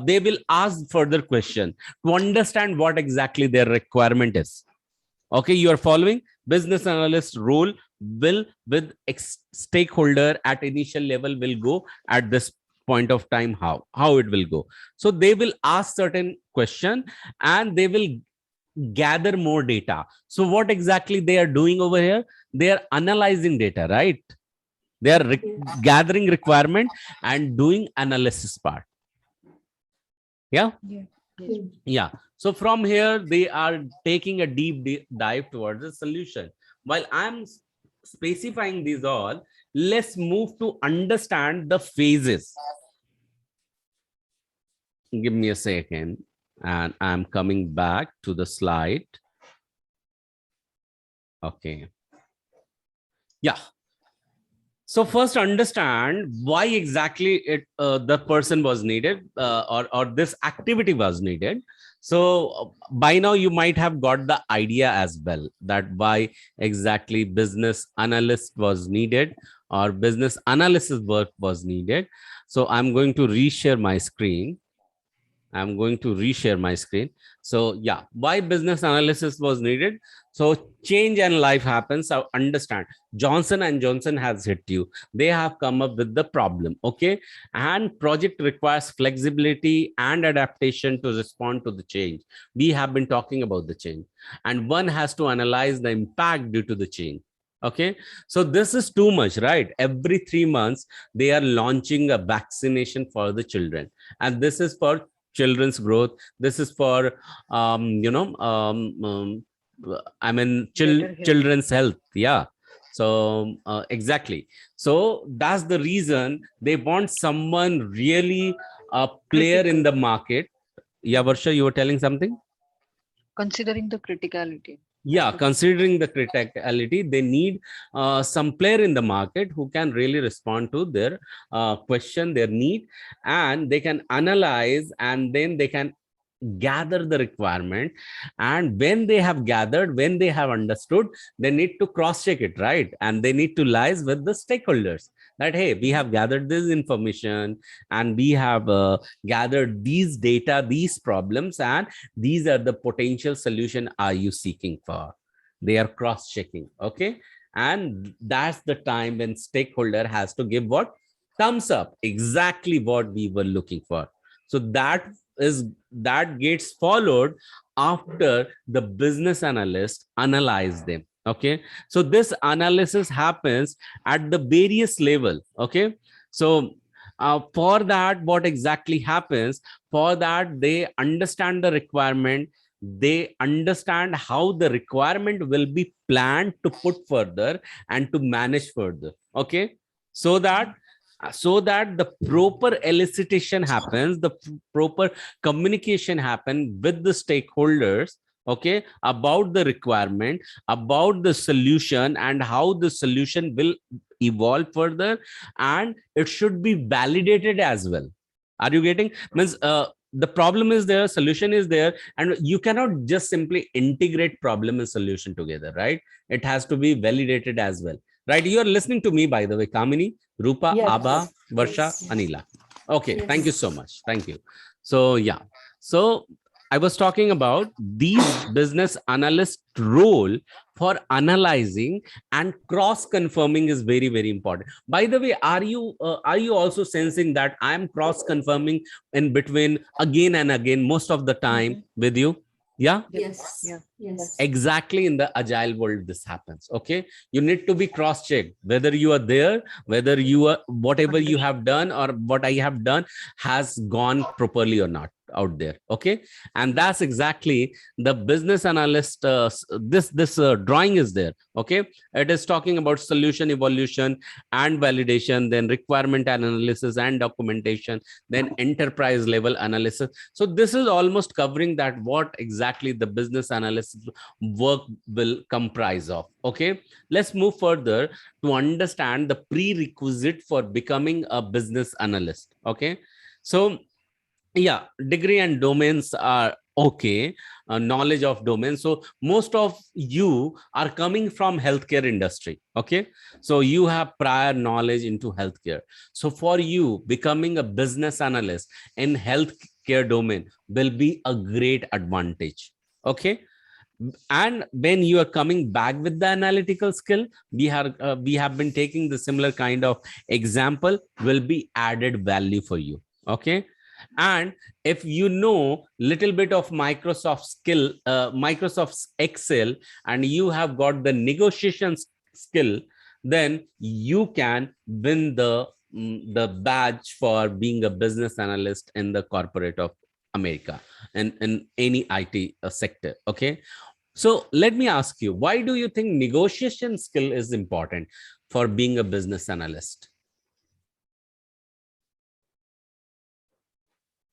they will ask further question to understand what exactly their requirement is. Okay, you are following? Business analyst role will with stakeholder at initial level will go at this point of time. How it will go? So they will ask certain question, and they will gather more data. So what exactly they are doing over here? They are analyzing data, right? They are gathering requirement and doing analysis part. Yeah. Yeah. So from here, they are taking a deep dive towards the solution. While I'm specifying these all, let's move to understand the phases. Give me a second, and I'm coming back to the slide. Okay. Yeah. So first understand why exactly the person was needed, or this activity was needed. So by now you might have got the idea as well that why exactly business analyst was needed or business analysis work was needed. So I'm going to reshare my screen. So yeah, why business analysis was needed? So change and life happens. So understand, Johnson and Johnson has hit you. They have come up with the problem. Okay, and project requires flexibility and adaptation to respond to the change. We have been talking about the change, and one has to analyze the impact due to the change. Okay, so this is too much, right? Every 3 months they are launching a vaccination for the children, and this is for children's growth. This is for I mean children's health. Yeah. So exactly. So that's the reason they want someone really a player in the market. Yeah, Varsha, you were telling something. Considering the criticality. Yeah, considering the criticality, they need some player in the market who can really respond to their question, their need, and they can analyze, and then they can gather the requirement, and when they have gathered, when they have understood, they need to cross check it, right? And they need to liaise with the stakeholders that, hey, we have gathered this information and we have gathered these data, these problems, and these are the potential solution are you seeking for. They are cross checking. Okay. And that's the time when stakeholder has to give what? Thumbs up, exactly what we were looking for. So that gets followed after the business analyst analyze them. Okay. So this analysis happens at the various level. Okay. So for that, what exactly happens? For that, they understand the requirement, they understand how the requirement will be planned to put further and to manage further. Okay. So that the proper elicitation happens, the proper communication happen with the stakeholders, okay, about the requirement, about the solution, and how the solution will evolve further, and it should be validated as well. Are you getting? Means the problem is there, solution is there, and you cannot just simply integrate problem and solution together, right? It has to be validated as well, right? You are listening to me, by the way, Kamini, Rupa, Yes. Abha, Varsha, Yes. Anila. Okay, Yes. thank you so much. Thank you. So yeah, so I was talking about these business analyst role for analyzing and cross confirming is very, very important. By the way, are you also sensing that I am cross confirming in between again and again most of the time with you? Yeah. Yes. Yeah. Yes. Exactly, in the agile world this happens. Okay, you need to be cross checked whether you are there, whether you are, whatever you have done or what I have done has gone properly or not out there. Okay. And that's exactly the business analyst this drawing is there. Okay. It is talking about solution evolution and validation, then requirement analysis and documentation, then enterprise level analysis. So this is almost covering that what exactly the business analyst work will comprise of. Okay. Let's move further to understand the prerequisite for becoming a business analyst. Okay. So yeah, degree and domains are okay, knowledge of domain. So most of you are coming from healthcare industry. Okay. So you have prior knowledge into healthcare. So for you, becoming a business analyst in healthcare domain will be a great advantage. Okay. And when you are coming back with the analytical skill, we have been taking the similar kind of example, will be added value for you. Okay. And if you know little bit of Microsoft skill, Microsoft Excel, and you have got the negotiation skill, then you can win the badge for being a business analyst in the corporate of America and in any IT sector. Okay. So let me ask you, why do you think negotiation skill is important for being a business analyst?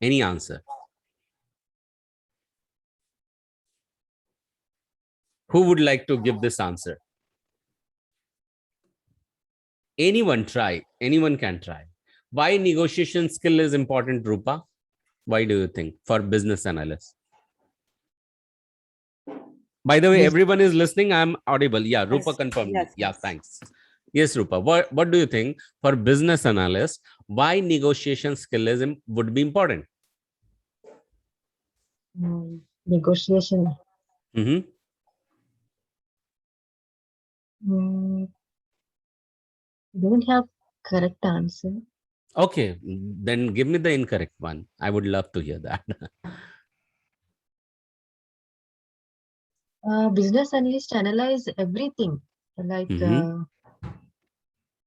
Any answer? Who would like to give this answer? Anyone try. Anyone can try. Why negotiation skill is important, Rupa? Why do you think for business analysts? By the way, Yes. everyone is listening. I'm audible. Yeah, Rupa Yes. confirmed. Yes, Yeah, yes. thanks. Yes, Rupa. What do you think for business analysts? Why negotiation skill is would be important? Negotiation. Mm-hmm. Mm, don't have correct answer. Okay, then give me the incorrect one. I would love to hear that. Business analyst analyze everything, like Mm-hmm.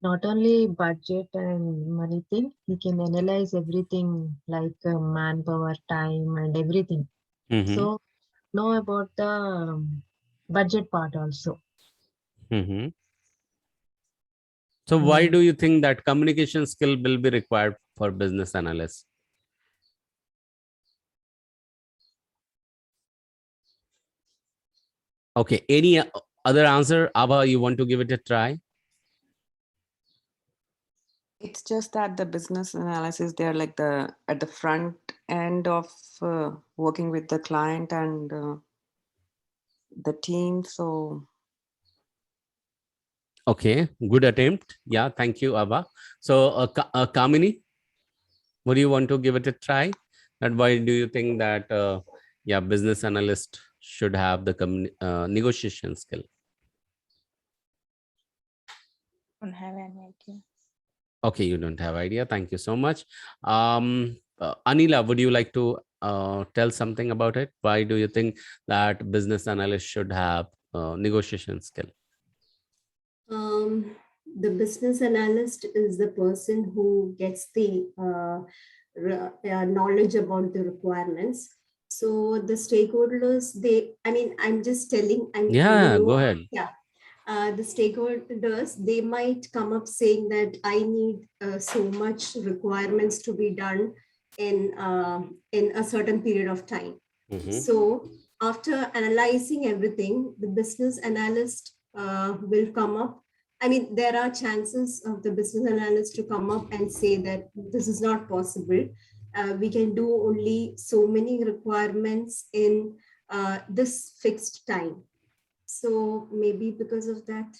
not only budget and money thing. He can analyze everything like manpower, time, and everything. Mm-hmm. So know about the budget part also. Mm-hmm. So why do you think that communication skill will be required for business analysts? Okay, any other answer? Abha, you want to give it a try? It's just that the business analysis, they're like at the front end of working with the client and the team. So Okay, good attempt. Yeah, thank you, Ava. So, Kamini, would you want to give it a try? And why do you think that, yeah, business analyst should have the negotiation skill? Don't have any idea. Okay, you don't have idea. Thank you so much. Anila, would you like to tell something about it? Why do you think that business analyst should have negotiation skill? The business analyst is the person who gets the knowledge about the requirements. So the stakeholders, I'm just telling, Yeah, go ahead. Yeah. The stakeholders, they might come up saying that I need so much requirements to be done in a certain period of time. Mhm. So after analyzing everything, the business analyst will come up. I mean, there are chances of the business analyst to come up and say that this is not possible. We can do only so many requirements in this fixed time. So maybe because of that.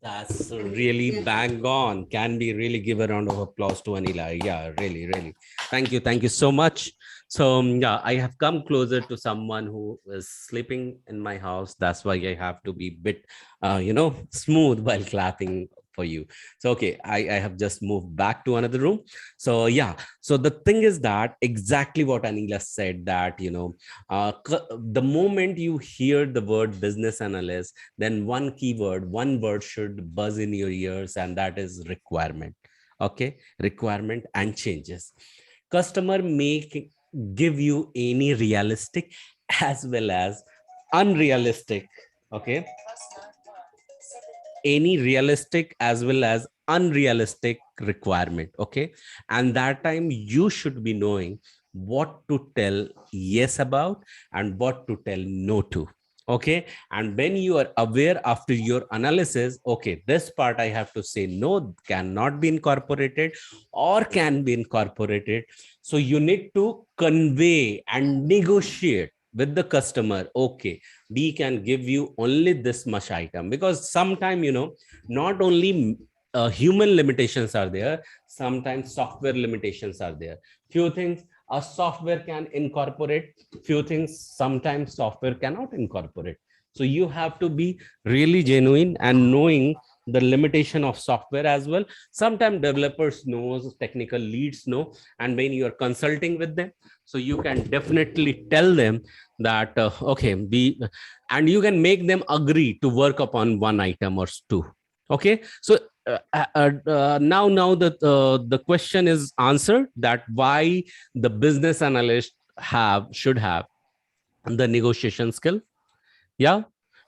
That's really bang on. Can we really give a round of applause to Anila? Yeah, really, really. Thank you. Thank you so much. So yeah, I have come closer to someone who is sleeping in my house. That's why I have to be bit, smooth while clapping for you. So, okay, I have just moved back to another room. So yeah, so the thing is that exactly what Anila said, that, the moment you hear the word business analyst, then one word should buzz in your ears, and that is requirement. Okay, requirement and changes. Customer may give you any realistic as well as unrealistic. Okay, any realistic as well as unrealistic requirement. Okay, and that time you should be knowing what to tell yes about and what to tell no to. Okay, and when you are aware after your analysis, okay, this part I have to say no, cannot be incorporated or can be incorporated. So you need to convey and negotiate with the customer. Okay, we can give you only this much item, because sometimes, not only human limitations are there, sometimes software limitations are there. Few things a software can incorporate, few things sometimes software cannot incorporate. So you have to be really genuine and knowing the limitation of software as well. Sometimes developers knows, technical leads know, and when you are consulting with them, so you can definitely tell them that okay, and you can make them agree to work upon one item or two. Okay, so now the question is answered, that why the business analyst should have the negotiation skill. Yeah,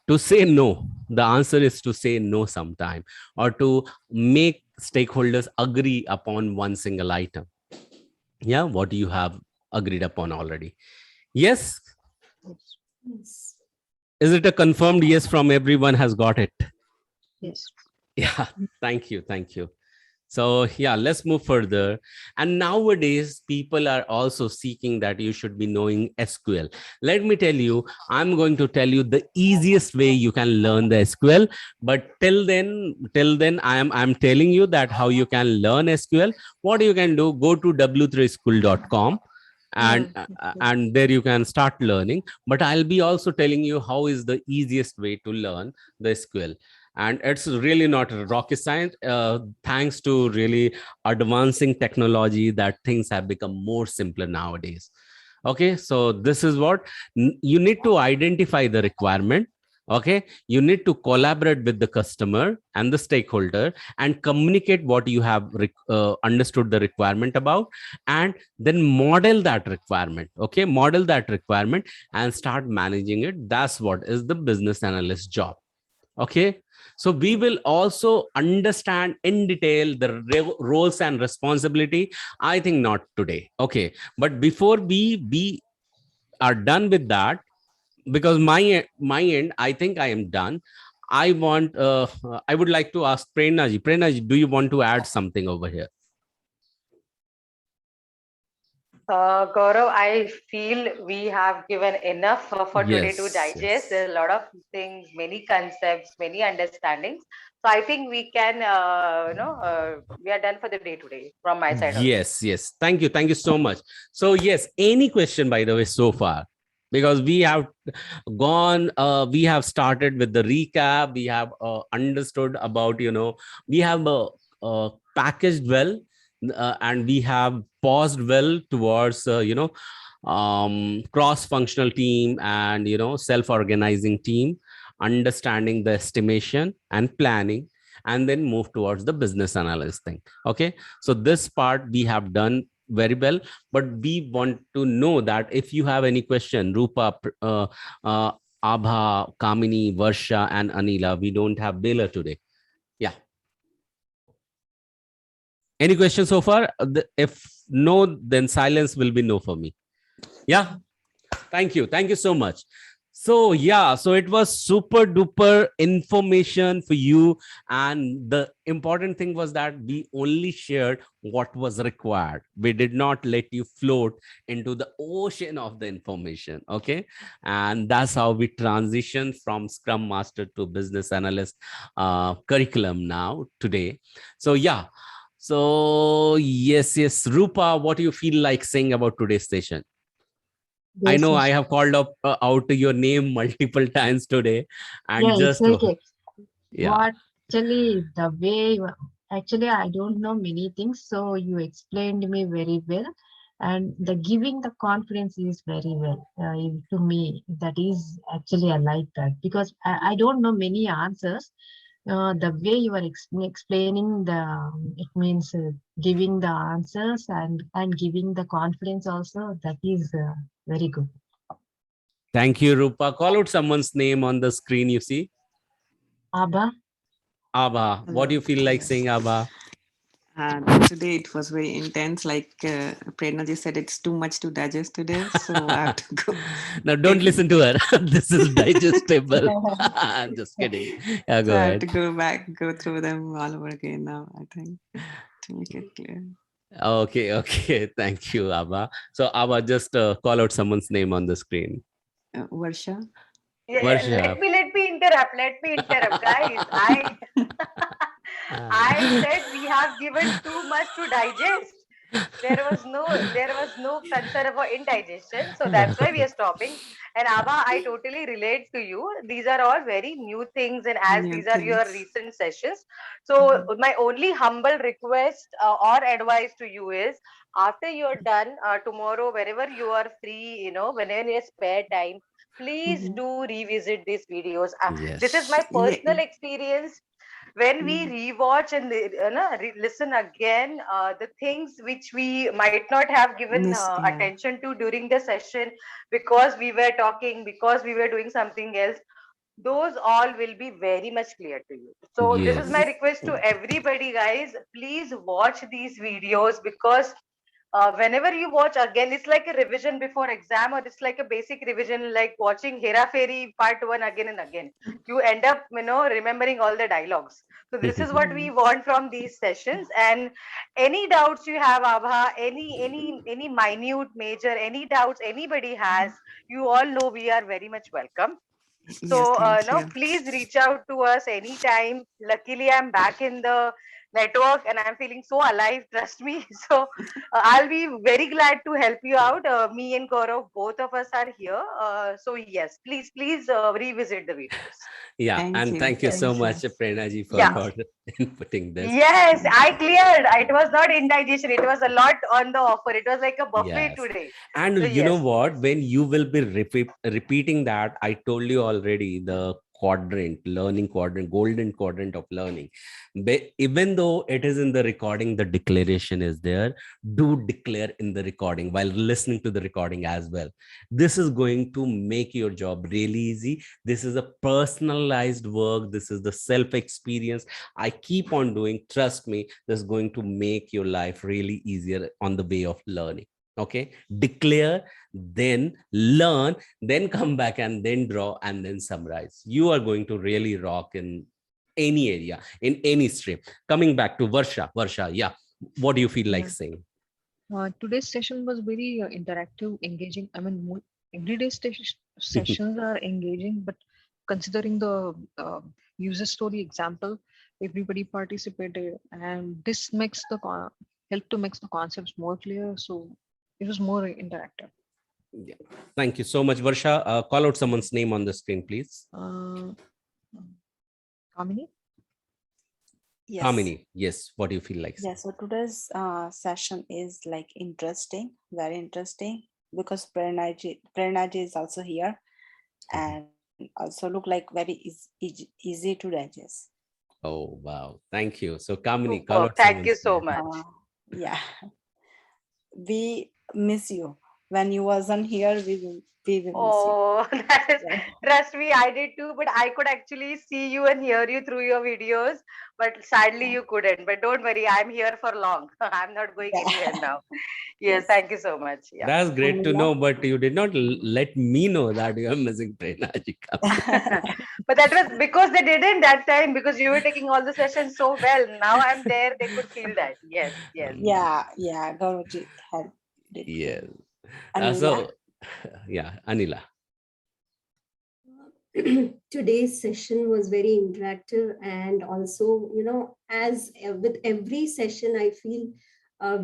to say no, the answer is to say no sometime, or to make stakeholders agree upon one single item. Yeah, what you have agreed upon already. Yes. Yes. Is it a confirmed yes from everyone has got it? Yes. Yeah, thank you. Thank you. So yeah, let's move further. And nowadays, people are also seeking that you should be knowing SQL. Let me tell you, I'm going to tell you the easiest way you can learn the SQL. But till then, I'm telling you that how you can learn SQL. What you can do, go to w3school.com. And there you can start learning. But I'll be also telling you how is the easiest way to learn the SQL. And it's really not rocket science. Thanks to really advancing technology, that things have become more simpler nowadays. Okay, so this is what you need to identify the requirement. Okay, you need to collaborate with the customer and the stakeholder and communicate what you have understood the requirement about, and then model that requirement. Okay, model that requirement and start managing it. That's what is the business analyst job. Okay, so we will also understand in detail the roles and responsibility. I think not today. Okay, but before we are done with that, because my end, I think I am done. I want, I would like to ask Prerna ji. Prerna ji, do you want to add something over here? Gaurav, I feel we have given enough for today to Yes, digest. yes. There are a lot of things, many concepts, many understandings. So I think we can, we are done for the day today from my side also. Yes, yes. Thank you. Thank you so much. So, yes, any question, by the way, so far? Because we have gone, we have started with the recap. We have understood about, we have packaged well, and we have paused well towards, cross-functional team and, self-organizing team, understanding the estimation and planning, and then move towards the business analyst thing. Okay. So this part we have done very well, but we want to know that if you have any question, Rupa, Abha, Kamini, Varsha, and Anila, we don't have Bela today. Yeah. Any questions so far? If no, then silence will be no for me. Yeah. Thank you. Thank you so much. So yeah, so it was super duper information for you. And the important thing was that we only shared what was required. We did not let you float into the ocean of the information. Okay. And that's how we transition from Scrum Master to Business Analyst curriculum now today. So yeah. So yes, Rupa, what do you feel like saying about today's session? I Yes, know yes. I have called out your name multiple times today, and Yeah, it's just okay. yeah, What actually the way actually I don't know many things, so you explained me very well, and the giving the confidence is very well to me. That is actually I like that because I don't know many answers. The way you are explaining it means giving the answers and giving the confidence also. That is very good. thank you, Rupa. Call out someone's name on the screen. You see, Abba. Abha. What do you feel like saying, Abha? And today it was very intense. Like Prerna ji said, it's too much to digest today. So I have to go. Now, don't listen to her. This is digestible. I'm just kidding. Yeah, So go I have to ahead. go back, go through them all over again now, I think, to make it clear. Okay. Thank you, Abha. So, Abha, just call out someone's name on the screen. Varsha? Yeah, Varsha. let me interrupt. Let me interrupt, guys. I said we have given too much to digest. There was no concern about indigestion, so that's why we are stopping. And Abha, I totally relate to you. These are all very new things, and as New these are your things. recent sessions, so my only humble request or advice to you is, after you're done tomorrow, wherever you are free, whenever you spare time, please Mhm. do revisit these videos. This is Yes. my Yeah. personal experience. When we Mm. rewatch and listen again, the things which we might not have given Miss, yeah. attention to during the session because we were talking, because we were doing something else, those all will be very much clear to you. So this is my Yes. request to everybody, guys. Please watch these videos, because whenever you watch again, it's like a revision before exam, or it's like a basic revision, like watching Hera Fairy part 1 again and again. You end up, remembering all the dialogues. So this is what we Mm. want from these sessions. And any doubts you have, Abha, any minute, major, any doubts anybody has, you all know we are very much welcome. Yeah, So, thank no, you. please reach out to us anytime. Luckily, I'm back in the network and I'm feeling so alive. Trust me. So, I'll be very glad to help you out. Me and Gaurav, both of us are here. So, yes, please revisit the videos. Yeah, Thank and you. thank you Yes. so Thank you. much, Prerna ji, for Yeah. inputting this. Yes, I cleared. It was not indigestion. It was a lot on the offer. It was like a buffet Yes. today. And So, you know yes. what? When you will be repeating that, I told you already, the learning quadrant, golden quadrant of learning. Even though it is in the recording, the declaration is there. Do declare in the recording while listening to the recording as well. This is going to make your job really easy. This is a personalized work. This is the self experience I keep on doing. Trust me, this is going to make your life really easier on the way of learning. Okay, declare, then learn, then come back and then draw and then summarize. You are going to really rock in any area, in any stream. Coming back to Varsha, yeah, what do you feel like Yeah. saying? Today's session was very interactive, engaging. I mean, everyday sessions are engaging, but considering the user story example, everybody participated, and this makes the help to make the concepts more clear. So it was more interactive. Yeah. Thank you so much, Varsha. Call out someone's name on the screen, please. Kamini? Yes. Kamini, yes, what do you feel like saying? Yeah, so today's session is like interesting, very interesting, because Prernaji is also here and also look like very easy to digest. Oh, wow. Thank you. So Kamini, call Superb. out Thank you someone's so name. much. Yeah, we miss you. When you wasn't here, we will miss you. Oh, that is, Yeah. trust me, I did too, but I could actually see you and hear you through your videos, but sadly Yeah. you couldn't. But don't worry, I'm here for long. I'm not going Yeah. anywhere now. Yes, Yes. thank you so much. Yeah. That's great to Anila? know, but you did not let me know that you are missing Prernaji. But that was because they didn't that time, because you were taking all the sessions so well. Now I'm there, they could feel that. Yes, yes. Yeah, Gauraji had it. Yes. Anila? So, yeah, Anila. Today's session was very interactive, and also, as with every session, I feel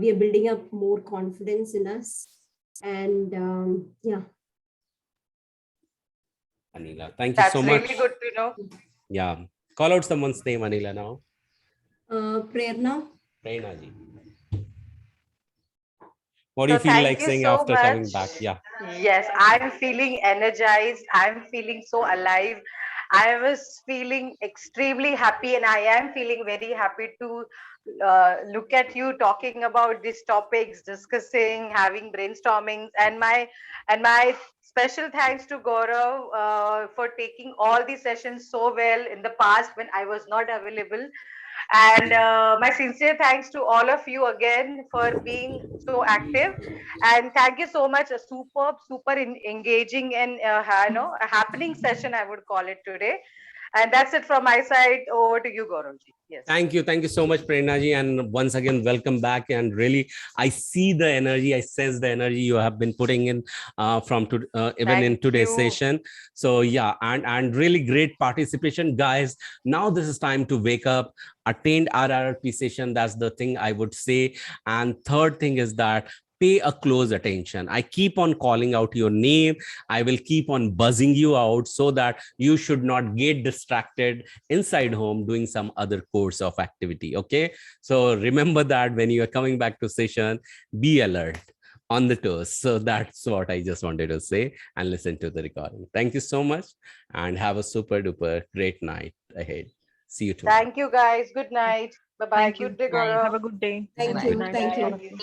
we are building up more confidence in us. And yeah. Anila, thank you That's so much. really good to know. Yeah. Call out someone's name, Anila, now. Prerna. Prernaji. What do you So feel thank like you saying so after coming much. back? Yeah. Yes, I'm feeling energized. I'm feeling so alive. I was feeling extremely happy, and I am feeling very happy to look at you talking about these topics, discussing, having brainstormings, and my special thanks to Gaurav for taking all these sessions so well in the past when I was not available. And my sincere thanks to all of you again for being so active. And thank you so much. A super engaging and a happening session, I would call it today. And that's it from my side. Over to you, Gauravji. Yes. Thank you so much, Prernaji, and once again, welcome back. And really, I see the energy, I sense the energy you have been putting in from even in Thank today's you. session. So yeah, and really great participation, guys. Now this is time to wake up, attend RRP session. That's the thing I would say. And third thing is that pay a close attention. I keep on calling out your name. I will keep on buzzing you out so that you should not get distracted inside home doing some other course of activity. Okay, so remember that when you are coming back to session, be alert, on the toes. So that's what I just wanted to say, and listen to the recording. Thank you so much, and have a super duper great night ahead. See you tomorrow. Thank you, guys. Good night. Bye bye. Thank you. Good day, Gaurav. Have a good day. Thank and you. good night, Thank all of you. you.